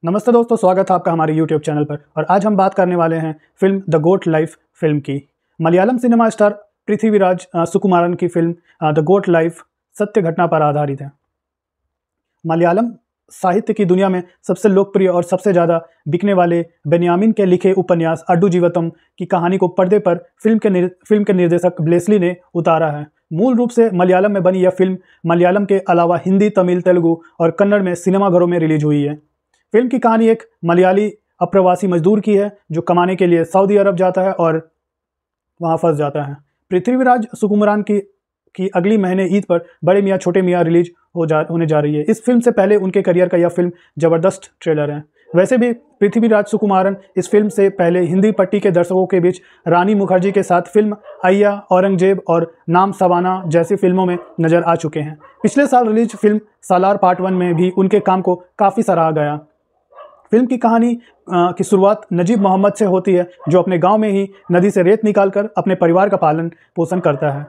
Speaker 1: नमस्ते दोस्तों, स्वागत है आपका हमारे YouTube चैनल पर। और आज हम बात करने वाले हैं film the goat life film की। मलयालम सिनेमा स्टार पृथ्वीराज सुकुमारन की फिल्म द गोट लाइफ सत्य घटना पर आधारित है। मलयालम साहित्य की दुनिया में सबसे लोकप्रिय और सबसे ज़्यादा बिकने वाले बेन्यामिन के लिखे उपन्यास अड्डू जीवतम की कहानी को पर्दे पर फिल्म के निर्देशक ब्लेसली ने उतारा है। मूल रूप से मलयालम में बनी यह फिल्म मलयालम के अलावा हिंदी, तमिल, तेलुगु और कन्नड़ में सिनेमाघरों में रिलीज हुई है। फिल्म की कहानी एक मलयाली अप्रवासी मजदूर की है जो कमाने के लिए सऊदी अरब जाता है और वहां फंस जाता है। पृथ्वीराज सुकुमारन की अगली महीने ईद पर बड़े मियाँ छोटे मियाँ रिलीज होने जा रही है। इस फिल्म से पहले उनके करियर का यह फिल्म ज़बरदस्त ट्रेलर है। वैसे भी पृथ्वीराज सुकुमारन इस फिल्म से पहले हिंदी पट्टी के दर्शकों के बीच रानी मुखर्जी के साथ फिल्म अय्या, औरंगजेब और नाम सवाना जैसी फिल्मों में नजर आ चुके हैं। पिछले साल रिलीज फिल्म सालार पार्ट 1 में भी उनके काम को काफ़ी सराहा गया। फिल्म की कहानी की शुरुआत नजीब मोहम्मद से होती है, जो अपने गांव में ही नदी से रेत निकालकर अपने परिवार का पालन पोषण करता है।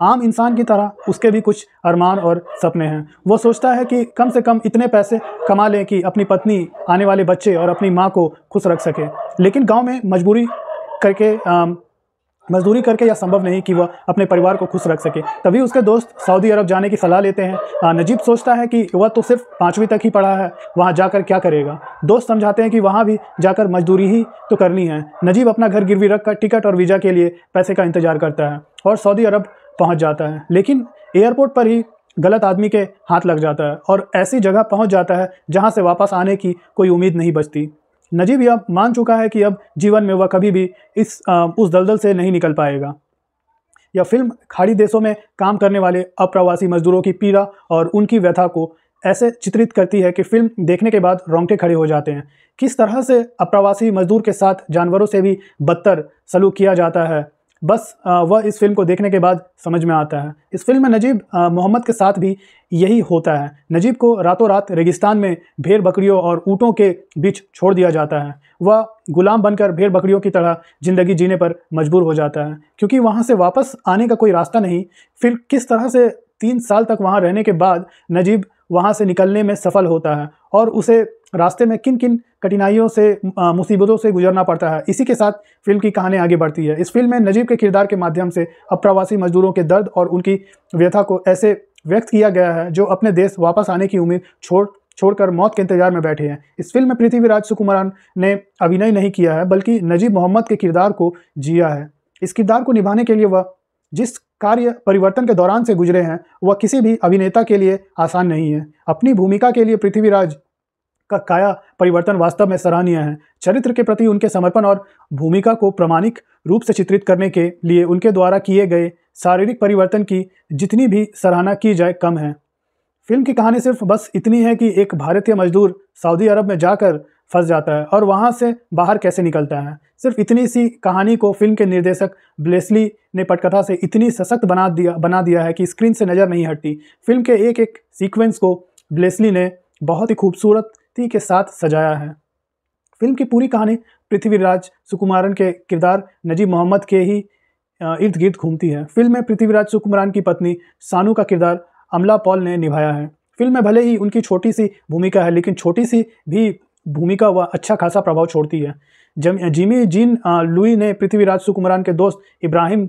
Speaker 1: आम इंसान की तरह उसके भी कुछ अरमान और सपने हैं। वो सोचता है कि कम से कम इतने पैसे कमा लें कि अपनी पत्नी, आने वाले बच्चे और अपनी माँ को खुश रख सके। लेकिन गांव में मजदूरी करके यह संभव नहीं कि वह अपने परिवार को खुश रख सके। तभी उसके दोस्त सऊदी अरब जाने की सलाह लेते हैं। नजीब सोचता है कि वह तो सिर्फ 5वीं तक ही पढ़ा है, वहाँ जाकर क्या करेगा। दोस्त समझाते हैं कि वहाँ भी जाकर मजदूरी ही तो करनी है। नजीब अपना घर गिरवी रखकर टिकट और वीज़ा के लिए पैसे का इंतजार करता है और सऊदी अरब पहुँच जाता है। लेकिन एयरपोर्ट पर ही गलत आदमी के हाथ लग जाता है और ऐसी जगह पहुँच जाता है जहाँ से वापस आने की कोई उम्मीद नहीं बचती। नजीब यह मान चुका है कि अब जीवन में वह कभी भी उस दलदल से नहीं निकल पाएगा। यह फिल्म खाड़ी देशों में काम करने वाले अप्रवासी मजदूरों की पीड़ा और उनकी व्यथा को ऐसे चित्रित करती है कि फिल्म देखने के बाद रोंगटे खड़े हो जाते हैं। किस तरह से अप्रवासी मजदूर के साथ जानवरों से भी बदतर सलूक किया जाता है, बस वह इस फिल्म को देखने के बाद समझ में आता है। इस फिल्म में नजीब मोहम्मद के साथ भी यही होता है। नजीब को रातों रात रेगिस्तान में भेड़ बकरियों और ऊँटों के बीच छोड़ दिया जाता है। वह गुलाम बनकर भेड़ बकरियों की तरह ज़िंदगी जीने पर मजबूर हो जाता है, क्योंकि वहाँ से वापस आने का कोई रास्ता नहीं। फिर किस तरह से 3 साल तक वहाँ रहने के बाद नजीब वहाँ से निकलने में सफल होता है और उसे रास्ते में किन किन कठिनाइयों से मुसीबतों से गुजरना पड़ता है। इसी के साथ फिल्म की कहानी आगे बढ़ती है। इस फिल्म में नजीब के किरदार के माध्यम से अप्रवासी मजदूरों के दर्द और उनकी व्यथा को ऐसे व्यक्त किया गया है जो अपने देश वापस आने की उम्मीद छोड़कर मौत के इंतजार में बैठे हैं। इस फिल्म में पृथ्वीराज सुकुमारन ने अभिनय नहीं किया है बल्कि नजीब मोहम्मद के किरदार को जिया है। इस किरदार को निभाने के लिए वह जिस कार्य परिवर्तन के दौरान से गुजरे हैं वह किसी भी अभिनेता के लिए आसान नहीं है। अपनी भूमिका के लिए पृथ्वीराज का काया परिवर्तन वास्तव में सराहनीय है। चरित्र के प्रति उनके समर्पण और भूमिका को प्रामाणिक रूप से चित्रित करने के लिए उनके द्वारा किए गए शारीरिक परिवर्तन की जितनी भी सराहना की जाए कम है। फिल्म की कहानी सिर्फ बस इतनी है कि एक भारतीय मजदूर सऊदी अरब में जाकर फंस जाता है और वहां से बाहर कैसे निकलता है। सिर्फ इतनी सी कहानी को फिल्म के निर्देशक ब्लेसली ने पटकथा से इतनी सशक्त बना दिया है कि स्क्रीन से नज़र नहीं हटती। फिल्म के एक एक सीक्वेंस को ब्लेसली ने बहुत ही खूबसूरती के साथ सजाया है। फिल्म की पूरी कहानी पृथ्वीराज सुकुमारन के किरदार नजीब मोहम्मद के ही इर्द गिर्द घूमती है। फिल्म में पृथ्वीराज सुकुमारन की पत्नी सानू का किरदार अमला पॉल ने निभाया है। फिल्म में भले ही उनकी छोटी सी भूमिका है लेकिन छोटी सी भी भूमिका वह अच्छा खासा प्रभाव छोड़ती है। जिमी जीन लुई ने पृथ्वीराज सुकुमारन के दोस्त इब्राहिम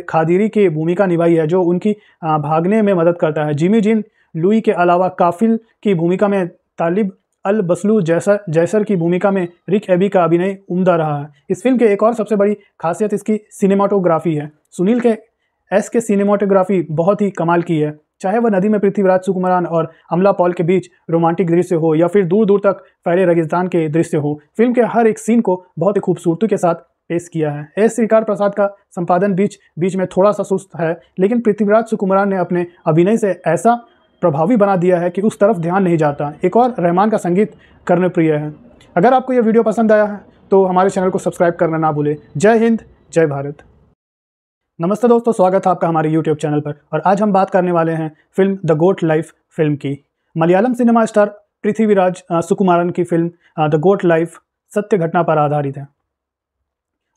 Speaker 1: खादिरी की भूमिका निभाई है जो उनकी भागने में मदद करता है। जिमी जीन लुई के अलावा काफिल की भूमिका में तालिब अल बसलू जैसर की भूमिका में रिक एबी का अभिनय उम्दा रहा है। इस फिल्म के एक और सबसे बड़ी खासियत इसकी सिनेमाटोग्राफी है। सुनील के एस के सिनेमाटोग्राफी बहुत ही कमाल की है। चाहे वह नदी में पृथ्वीराज सुकुमारन और अमला पॉल के बीच रोमांटिक दृश्य हो या फिर दूर दूर तक फैले रेगिस्तान के दृश्य हो, फिल्म के हर एक सीन को बहुत ही खूबसूरती के साथ पेश किया है। एस श्रीकार प्रसाद का संपादन बीच में थोड़ा सा सुस्त है लेकिन पृथ्वीराज सुकुमारन ने अपने अभिनय से ऐसा प्रभावी बना दिया है कि उस तरफ ध्यान नहीं जाता। एक और रहमान का संगीत कर्णप्रिय है। अगर आपको यह वीडियो पसंद आया है तो हमारे चैनल को सब्सक्राइब करना ना भूलें। जय हिंद, जय भारत। नमस्ते दोस्तों, स्वागत है आपका हमारे YouTube चैनल पर। और आज हम बात करने वाले हैं film the goat life film की। मलयालम सिनेमा स्टार पृथ्वीराज सुकुमारन की फिल्म द गोट लाइफ सत्य घटना पर आधारित है।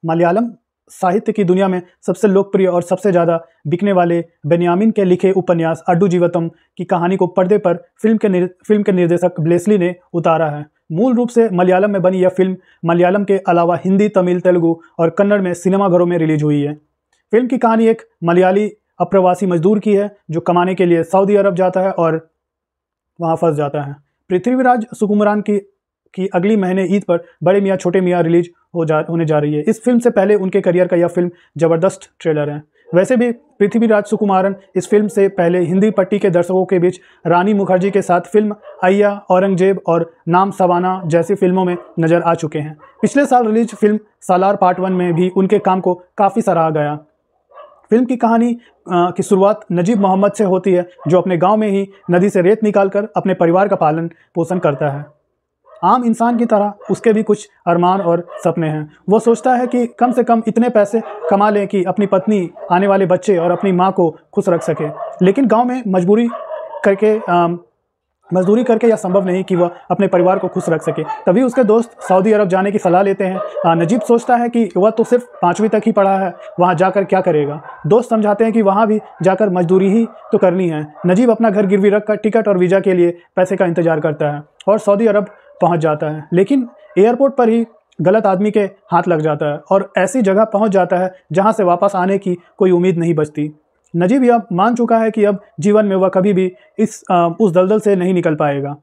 Speaker 1: मलयालम साहित्य की दुनिया में सबसे लोकप्रिय और सबसे ज़्यादा बिकने वाले बेन्यामिन के लिखे उपन्यास अड्डू जीवतम की कहानी को पर्दे पर फिल्म के निर्देशक ब्लेसली ने उतारा है। मूल रूप से मलयालम में बनी यह फिल्म मलयालम के अलावा हिंदी, तमिल, तेलुगु और कन्नड़ में सिनेमाघरों में रिलीज हुई है। फिल्म की कहानी एक मलयाली अप्रवासी मजदूर की है जो कमाने के लिए सऊदी अरब जाता है और वहां फंस जाता है। पृथ्वीराज सुकुमारन की अगली महीने ईद पर बड़े मियाँ छोटे मियाँ रिलीज होने जा रही है। इस फिल्म से पहले उनके करियर का यह फिल्म ज़बरदस्त ट्रेलर है। वैसे भी पृथ्वीराज सुकुमारन इस फिल्म से पहले हिंदी पट्टी के दर्शकों के बीच रानी मुखर्जी के साथ फिल्म अय्या, औरंगजेब और नाम सवाना जैसी फिल्मों में नजर आ चुके हैं। पिछले साल रिलीज फिल्म सालार पार्ट 1 में भी उनके काम को काफ़ी सराहा गया। फिल्म की कहानी की शुरुआत नजीब मोहम्मद से होती है जो अपने गांव में ही नदी से रेत निकालकर अपने परिवार का पालन पोषण करता है। आम इंसान की तरह उसके भी कुछ अरमान और सपने हैं। वो सोचता है कि कम से कम इतने पैसे कमा लें कि अपनी पत्नी, आने वाले बच्चे और अपनी माँ को खुश रख सके। लेकिन गांव में मजदूरी करके यह संभव नहीं कि वह अपने परिवार को खुश रख सके। तभी उसके दोस्त सऊदी अरब जाने की सलाह लेते हैं। नजीब सोचता है कि वह तो सिर्फ 5वीं तक ही पढ़ा है, वहाँ जाकर क्या करेगा। दोस्त समझाते हैं कि वहाँ भी जाकर मजदूरी ही तो करनी है। नजीब अपना घर गिरवी रखकर टिकट और वीज़ा के लिए पैसे का इंतजार करता है और सऊदी अरब पहुँच जाता है। लेकिन एयरपोर्ट पर ही गलत आदमी के हाथ लग जाता है और ऐसी जगह पहुँच जाता है जहाँ से वापस आने की कोई उम्मीद नहीं बचती। नजीब यह मान चुका है कि अब जीवन में वह कभी भी उस दलदल से नहीं निकल पाएगा।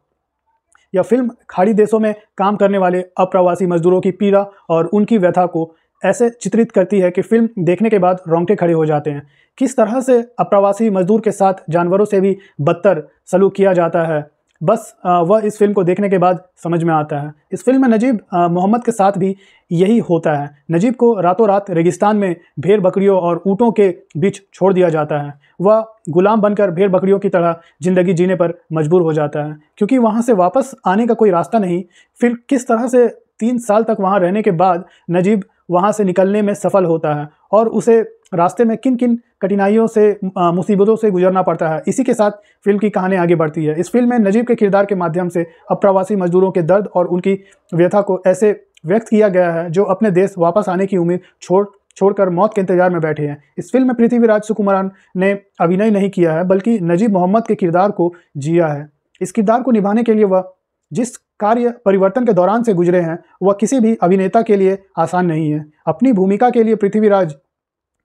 Speaker 1: यह फिल्म खाड़ी देशों में काम करने वाले अप्रवासी मजदूरों की पीड़ा और उनकी व्यथा को ऐसे चित्रित करती है कि फिल्म देखने के बाद रोंगटे खड़े हो जाते हैं। किस तरह से अप्रवासी मजदूर के साथ जानवरों से भी बदतर सलूक किया जाता है, बस वह इस फिल्म को देखने के बाद समझ में आता है। इस फिल्म में नजीब मोहम्मद के साथ भी यही होता है। नजीब को रातों रात रेगिस्तान में भेड़ बकरियों और ऊँटों के बीच छोड़ दिया जाता है। वह गुलाम बनकर भेड़ बकरियों की तरह ज़िंदगी जीने पर मजबूर हो जाता है क्योंकि वहाँ से वापस आने का कोई रास्ता नहीं। फिर किस तरह से 3 साल तक वहाँ रहने के बाद नजीब वहाँ से निकलने में सफल होता है और उसे रास्ते में किन किन कठिनाइयों से मुसीबतों से गुजरना पड़ता है। इसी के साथ फिल्म की कहानी आगे बढ़ती है। इस फिल्म में नजीब के किरदार के माध्यम से अप्रवासी मजदूरों के दर्द और उनकी व्यथा को ऐसे व्यक्त किया गया है जो अपने देश वापस आने की उम्मीद छोड़कर मौत के इंतजार में बैठे हैं। इस फिल्म में पृथ्वीराज सुकुमारन ने अभिनय नहीं किया है बल्कि नजीब मोहम्मद के किरदार को जिया है। इस किरदार को निभाने के लिए वह जिस कार्य परिवर्तन के दौरान से गुजरे हैं वह किसी भी अभिनेता के लिए आसान नहीं है। अपनी भूमिका के लिए पृथ्वीराज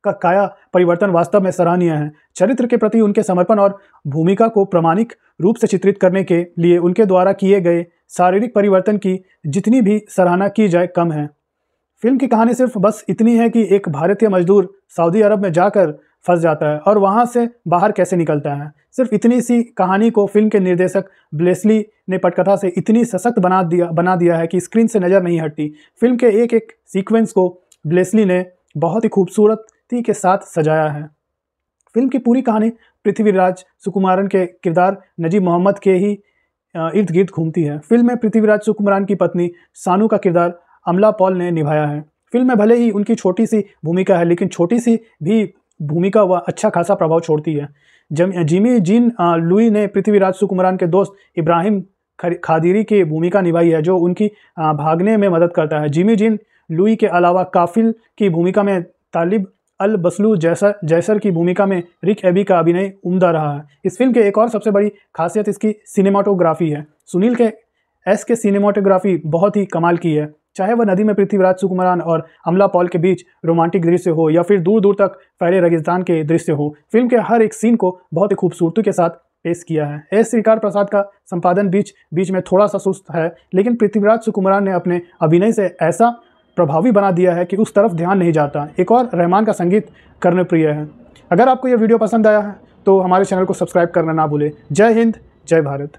Speaker 1: का काया परिवर्तन वास्तव में सराहनीय है। चरित्र के प्रति उनके समर्पण और भूमिका को प्रामाणिक रूप से चित्रित करने के लिए उनके द्वारा किए गए शारीरिक परिवर्तन की जितनी भी सराहना की जाए कम है। फिल्म की कहानी सिर्फ बस इतनी है कि एक भारतीय मजदूर सऊदी अरब में जाकर फंस जाता है और वहां से बाहर कैसे निकलता है। सिर्फ इतनी सी कहानी को फिल्म के निर्देशक ब्लेसली ने पटकथा से इतनी सशक्त बना दिया है कि स्क्रीन से नज़र नहीं हटती। फिल्म के एक एक सीक्वेंस को ब्लेसली ने बहुत ही खूबसूरती के साथ सजाया है। फिल्म की पूरी कहानी पृथ्वीराज सुकुमारन के किरदार नजीब मोहम्मद के ही इर्द गिर्द घूमती है। फिल्म में पृथ्वीराज सुकुमारन की पत्नी सानू का किरदार अमला पॉल ने निभाया है। फिल्म में भले ही उनकी छोटी सी भूमिका है, लेकिन छोटी सी भी भूमिका वह अच्छा खासा प्रभाव छोड़ती है। जिमी जीन लुई ने पृथ्वीराज सुकुमारन के दोस्त इब्राहिम खादिरी की भूमिका निभाई है, जो उनकी भागने में मदद करता है। जिमी जीन लुई के अलावा काफिल की भूमिका में तालिब अल बसलू जैसर की भूमिका में रिक एबी का अभिनय उम्दा रहा है। इस फिल्म के एक और सबसे बड़ी खासियत इसकी सिनेमाटोग्राफी है। सुनील के एस के सिनेमाटोग्राफी बहुत ही कमाल की है। चाहे वह नदी में पृथ्वीराज सुकुमारन और अमला पॉल के बीच रोमांटिक दृश्य हो या फिर दूर दूर तक फैले रेगिस्तान के दृश्य हो, फिल्म के हर एक सीन को बहुत ही खूबसूरती के साथ पेश किया है। एस श्रीकार प्रसाद का संपादन बीच में थोड़ा सा सुस्त है, लेकिन पृथ्वीराज सुकुमारन ने अपने अभिनय से ऐसा प्रभावी बना दिया है कि उस तरफ ध्यान नहीं जाता। एक और रहमान का संगीत कर्णप्रिय है। अगर आपको यह वीडियो पसंद आया है तो हमारे चैनल को सब्सक्राइब करना ना भूलें। जय हिंद, जय भारत।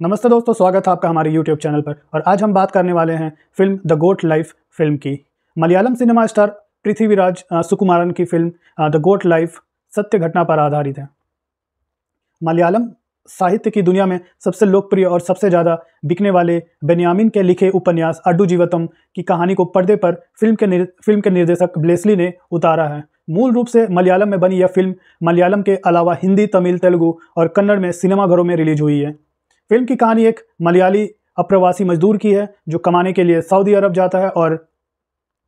Speaker 1: नमस्ते दोस्तों, स्वागत है आपका हमारे YouTube चैनल पर। और आज हम बात करने वाले हैं film the goat life film की। मलयालम सिनेमा स्टार पृथ्वीराज सुकुमारन की फिल्म द गोट लाइफ सत्य घटना पर आधारित है। मलयालम साहित्य की दुनिया में सबसे लोकप्रिय और सबसे ज़्यादा बिकने वाले बेन्यामिन के लिखे उपन्यास अड्डू जीवतम की कहानी को पर्दे पर फिल्म के निर्देशक ब्लेसली ने उतारा है। मूल रूप से मलयालम में बनी यह फिल्म मलयालम के अलावा हिंदी, तमिल, तेलुगु और कन्नड़ में सिनेमाघरों में रिलीज हुई है। फिल्म की कहानी एक मलयाली अप्रवासी मजदूर की है जो कमाने के लिए सऊदी अरब जाता है और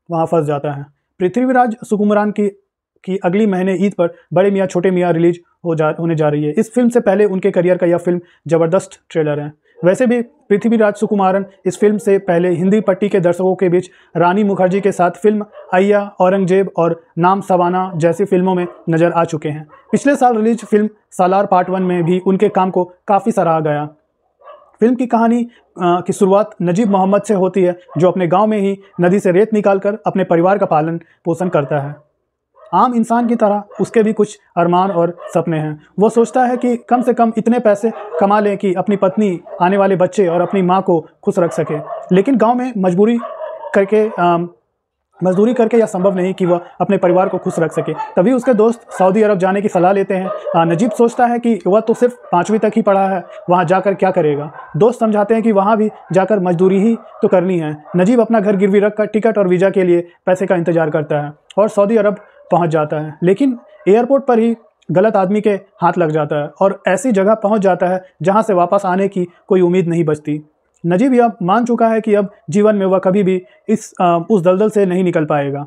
Speaker 1: वहां फंस जाता है। पृथ्वीराज सुकुमारन की अगली महीने ईद पर बड़े मियाँ छोटे मियाँ रिलीज होने जा रही है। इस फिल्म से पहले उनके करियर का यह फिल्म ज़बरदस्त ट्रेलर है। वैसे भी पृथ्वीराज सुकुमारन इस फिल्म से पहले हिंदी पट्टी के दर्शकों के बीच रानी मुखर्जी के साथ फिल्म अय्या, औरंगजेब और नाम सवाना जैसी फिल्मों में नजर आ चुके हैं। पिछले साल रिलीज फिल्म सालार पार्ट 1 में भी उनके काम को काफ़ी सराहा गया। फिल्म की कहानी की शुरुआत नजीब मोहम्मद से होती है, जो अपने गांव में ही नदी से रेत निकालकर अपने परिवार का पालन पोषण करता है। आम इंसान की तरह उसके भी कुछ अरमान और सपने हैं। वो सोचता है कि कम से कम इतने पैसे कमा लें कि अपनी पत्नी, आने वाले बच्चे और अपनी माँ को खुश रख सके। लेकिन गांव में मजदूरी करके यह संभव नहीं कि वह अपने परिवार को खुश रख सके। तभी उसके दोस्त सऊदी अरब जाने की सलाह लेते हैं। नजीब सोचता है कि वह तो सिर्फ 5वीं तक ही पढ़ा है, वहाँ जाकर क्या करेगा। दोस्त समझाते हैं कि वहाँ भी जाकर मजदूरी ही तो करनी है। नजीब अपना घर गिरवी रखकर टिकट और वीज़ा के लिए पैसे का इंतजार करता है और सऊदी अरब पहुँच जाता है। लेकिन एयरपोर्ट पर ही गलत आदमी के हाथ लग जाता है और ऐसी जगह पहुँच जाता है जहाँ से वापस आने की कोई उम्मीद नहीं बचती। नजीब यह मान चुका है कि अब जीवन में वह कभी भी उस दलदल से नहीं निकल पाएगा।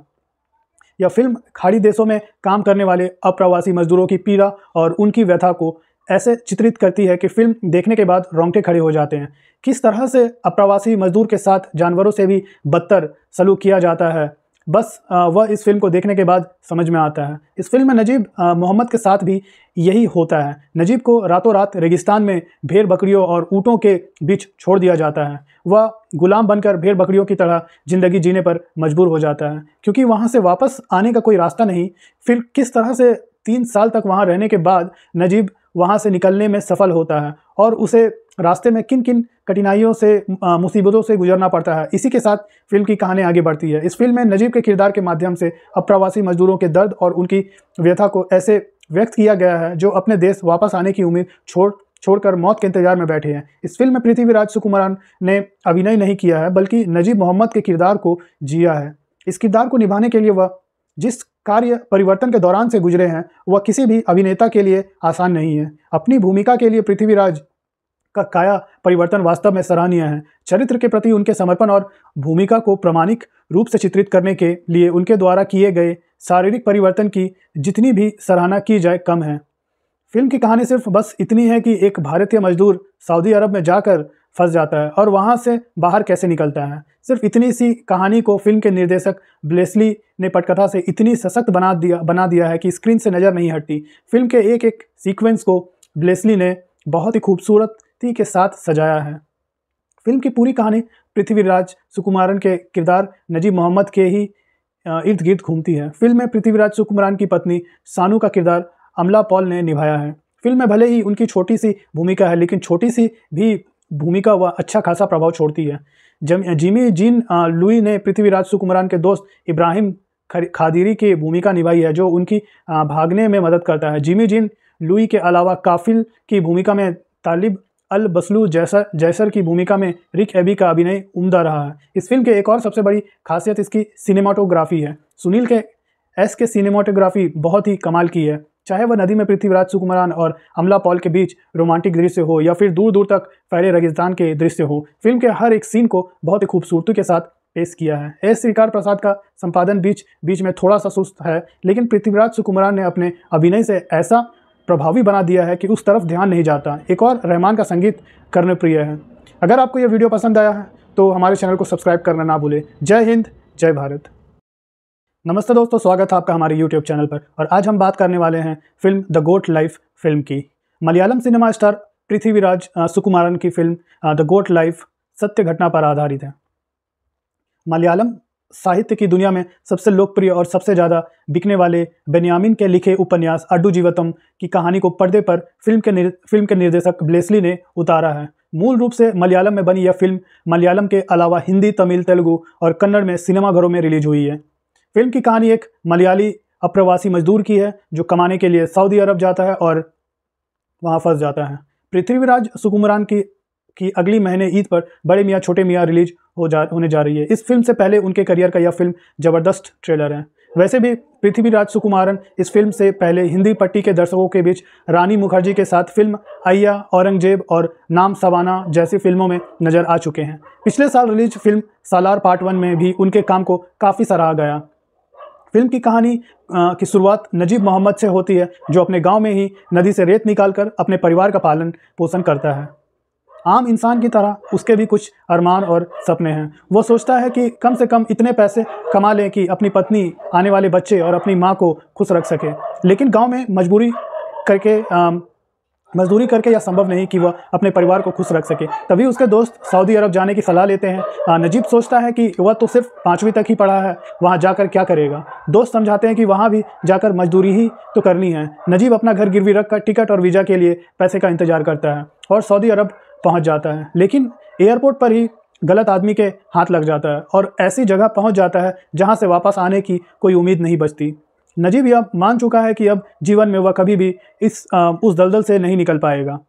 Speaker 1: यह फिल्म खाड़ी देशों में काम करने वाले अप्रवासी मजदूरों की पीड़ा और उनकी व्यथा को ऐसे चित्रित करती है कि फिल्म देखने के बाद रोंगटे खड़े हो जाते हैं। किस तरह से अप्रवासी मजदूर के साथ जानवरों से भी बदतर सलूक किया जाता है, बस वह इस फिल्म को देखने के बाद समझ में आता है। इस फिल्म में नजीब मोहम्मद के साथ भी यही होता है। नजीब को रातों रात रेगिस्तान में भेड़ बकरियों और ऊँटों के बीच छोड़ दिया जाता है। वह गुलाम बनकर भेड़ बकरियों की तरह ज़िंदगी जीने पर मजबूर हो जाता है, क्योंकि वहाँ से वापस आने का कोई रास्ता नहीं। फिर किस तरह से 3 साल तक वहाँ रहने के बाद नजीब वहाँ से निकलने में सफल होता है और उसे रास्ते में किन किन कठिनाइयों से, मुसीबतों से गुजरना पड़ता है। इसी के साथ फिल्म की कहानी आगे बढ़ती है। इस फिल्म में नजीब के किरदार के माध्यम से अप्रवासी मजदूरों के दर्द और उनकी व्यथा को ऐसे व्यक्त किया गया है जो अपने देश वापस आने की उम्मीद छोड़कर मौत के इंतजार में बैठे हैं। इस फिल्म में पृथ्वीराज सुकुमारन ने अभिनय नहीं किया है, बल्कि नजीब मोहम्मद के किरदार को जिया है। इस किरदार को निभाने के लिए वह जिस कार्य परिवर्तन के दौरान से गुजरे हैं वह किसी भी अभिनेता के लिए आसान नहीं है। अपनी भूमिका के लिए पृथ्वीराज का काया परिवर्तन वास्तव में सराहनीय है। चरित्र के प्रति उनके समर्पण और भूमिका को प्रामाणिक रूप से चित्रित करने के लिए उनके द्वारा किए गए शारीरिक परिवर्तन की जितनी भी सराहना की जाए कम है। फिल्म की कहानी सिर्फ बस इतनी है कि एक भारतीय मजदूर सऊदी अरब में जाकर फंस जाता है और वहाँ से बाहर कैसे निकलता है। सिर्फ इतनी सी कहानी को फिल्म के निर्देशक ब्लेसली ने पटकथा से इतनी सशक्त बना दिया है कि स्क्रीन से नज़र नहीं हटती। फिल्म के एक एक सीक्वेंस को ब्लेसली ने बहुत ही खूबसूरती के साथ सजाया है। फिल्म की पूरी कहानी पृथ्वीराज सुकुमारन के किरदार नजीब मोहम्मद के ही इर्द गिर्द घूमती है। फिल्म में पृथ्वीराज सुकुमारन की पत्नी सानू का किरदार अमला पॉल ने निभाया है। फिल्म में भले ही उनकी छोटी सी भूमिका है, लेकिन छोटी सी भी भूमिका वह अच्छा खासा प्रभाव छोड़ती है। जिमी जीन लुई ने पृथ्वीराज सुकुमारन के दोस्त इब्राहिम खादिरी की भूमिका निभाई है, जो उनकी भागने में मदद करता है। जिमी जीन लुई के अलावा काफिल की भूमिका में तालिब अल बसलू जैसर की भूमिका में रिक एबी का अभिनय उम्दा रहा है। इस फिल्म के एक और सबसे बड़ी खासियत इसकी सिनेमाटोग्राफी है। सुनील के एस के सिनेमाटोग्राफी बहुत ही कमाल की है। चाहे वह नदी में पृथ्वीराज सुकुमारन और अमला पॉल के बीच रोमांटिक दृश्य हो या फिर दूर दूर तक फैले रेगिस्तान के दृश्य हो, फिल्म के हर एक सीन को बहुत ही खूबसूरती के साथ पेश किया है। एस श्रीकार प्रसाद का संपादन बीच में थोड़ा सा सुस्त है, लेकिन पृथ्वीराज सुकुमारन ने अपने अभिनय से ऐसा प्रभावी बना दिया है कि उस तरफ ध्यान नहीं जाता। एक और रहमान का संगीत कर्णप्रिय है। अगर आपको यह वीडियो पसंद आया है तो हमारे चैनल को सब्सक्राइब करना ना भूलें। जय हिंद, जय भारत। नमस्ते दोस्तों, स्वागत है आपका हमारे यूट्यूब चैनल पर। और आज हम बात करने वाले हैं film the goat life film की। मलयालम सिनेमा स्टार पृथ्वीराज सुकुमारन की फिल्म द गोट लाइफ सत्य घटना पर आधारित है। मलयालम साहित्य की दुनिया में सबसे लोकप्रिय और सबसे ज़्यादा बिकने वाले बेन्यामिन के लिखे उपन्यास अड्डू जीवतम की कहानी को पर्दे पर फिल्म के निर्देशक ब्लेसली ने उतारा है। मूल रूप से मलयालम में बनी यह फिल्म मलयालम के अलावा हिंदी, तमिल, तेलुगु और कन्नड़ में सिनेमाघरों में रिलीज हुई है। फिल्म की कहानी एक मलयाली अप्रवासी मजदूर की है जो कमाने के लिए सऊदी अरब जाता है और वहाँ फंस जाता है। पृथ्वीराज सुकुमारन की अगली महीने ईद पर बड़े मियाँ छोटे मियाँ रिलीज होने जा रही है। इस फिल्म से पहले उनके करियर का यह फिल्म ज़बरदस्त ट्रेलर है। वैसे भी पृथ्वीराज सुकुमारन इस फिल्म से पहले हिंदी पट्टी के दर्शकों के बीच रानी मुखर्जी के साथ फिल्म अय्या, औरंगजेब और नाम सवाना जैसी फिल्मों में नजर आ चुके हैं। पिछले साल रिलीज फिल्म सालार पार्ट 1 में भी उनके काम को काफ़ी सराहा गया। फिल्म की कहानी की शुरुआत नजीब मोहम्मद से होती है, जो अपने गांव में ही नदी से रेत निकालकर अपने परिवार का पालन पोषण करता है। आम इंसान की तरह उसके भी कुछ अरमान और सपने हैं। वो सोचता है कि कम से कम इतने पैसे कमा लें कि अपनी पत्नी, आने वाले बच्चे और अपनी माँ को खुश रख सके। लेकिन गांव में मजदूरी करके यह संभव नहीं कि वह अपने परिवार को खुश रख सके। तभी उसके दोस्त सऊदी अरब जाने की सलाह लेते हैं। नजीब सोचता है कि वह तो सिर्फ 5वीं तक ही पढ़ा है, वहाँ जाकर क्या करेगा। दोस्त समझाते हैं कि वहाँ भी जाकर मजदूरी ही तो करनी है। नजीब अपना घर गिरवी रखकर टिकट और वीज़ा के लिए पैसे का इंतजार करता है और सऊदी अरब पहुँच जाता है। लेकिन एयरपोर्ट पर ही गलत आदमी के हाथ लग जाता है और ऐसी जगह पहुँच जाता है जहाँ से वापस आने की कोई उम्मीद नहीं बचती। नजीब यह मान चुका है कि अब जीवन में वह कभी भी उस दलदल से नहीं निकल पाएगा।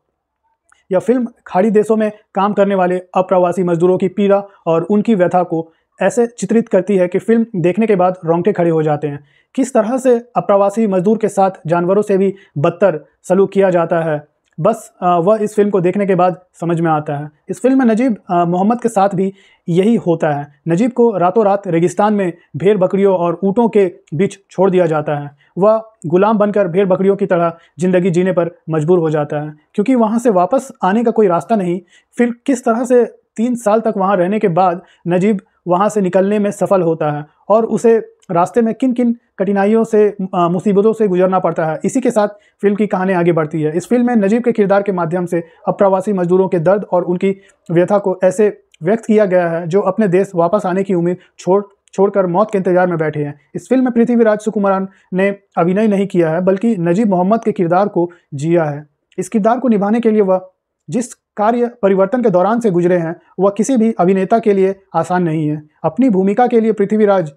Speaker 1: यह फिल्म खाड़ी देशों में काम करने वाले अप्रवासी मजदूरों की पीड़ा और उनकी व्यथा को ऐसे चित्रित करती है कि फिल्म देखने के बाद रोंगटे खड़े हो जाते हैं। किस तरह से अप्रवासी मजदूर के साथ जानवरों से भी बदतर सलूक किया जाता है, बस वह इस फिल्म को देखने के बाद समझ में आता है। इस फिल्म में नजीब मोहम्मद के साथ भी यही होता है। नजीब को रातों रात रेगिस्तान में भेड़ बकरियों और ऊँटों के बीच छोड़ दिया जाता है। वह गुलाम बनकर भेड़ बकरियों की तरह ज़िंदगी जीने पर मजबूर हो जाता है, क्योंकि वहाँ से वापस आने का कोई रास्ता नहीं। फिर किस तरह से 3 साल तक वहाँ रहने के बाद नजीब वहाँ से निकलने में सफल होता है और उसे रास्ते में किन किन कठिनाइयों से, मुसीबतों से गुजरना पड़ता है। इसी के साथ फिल्म की कहानी आगे बढ़ती है। इस फिल्म में नजीब के किरदार के माध्यम से अप्रवासी मजदूरों के दर्द और उनकी व्यथा को ऐसे व्यक्त किया गया है जो अपने देश वापस आने की उम्मीद छोड़कर मौत के इंतजार में बैठे हैं। इस फिल्म में पृथ्वीराज सुकुमारन ने अभिनय नहीं किया है, बल्कि नजीब मोहम्मद के किरदार को जिया है। इस किरदार को निभाने के लिए वह जिस कार्य परिवर्तन के दौरान से गुजरे हैं, वह किसी भी अभिनेता के लिए आसान नहीं है। अपनी भूमिका के लिए पृथ्वीराज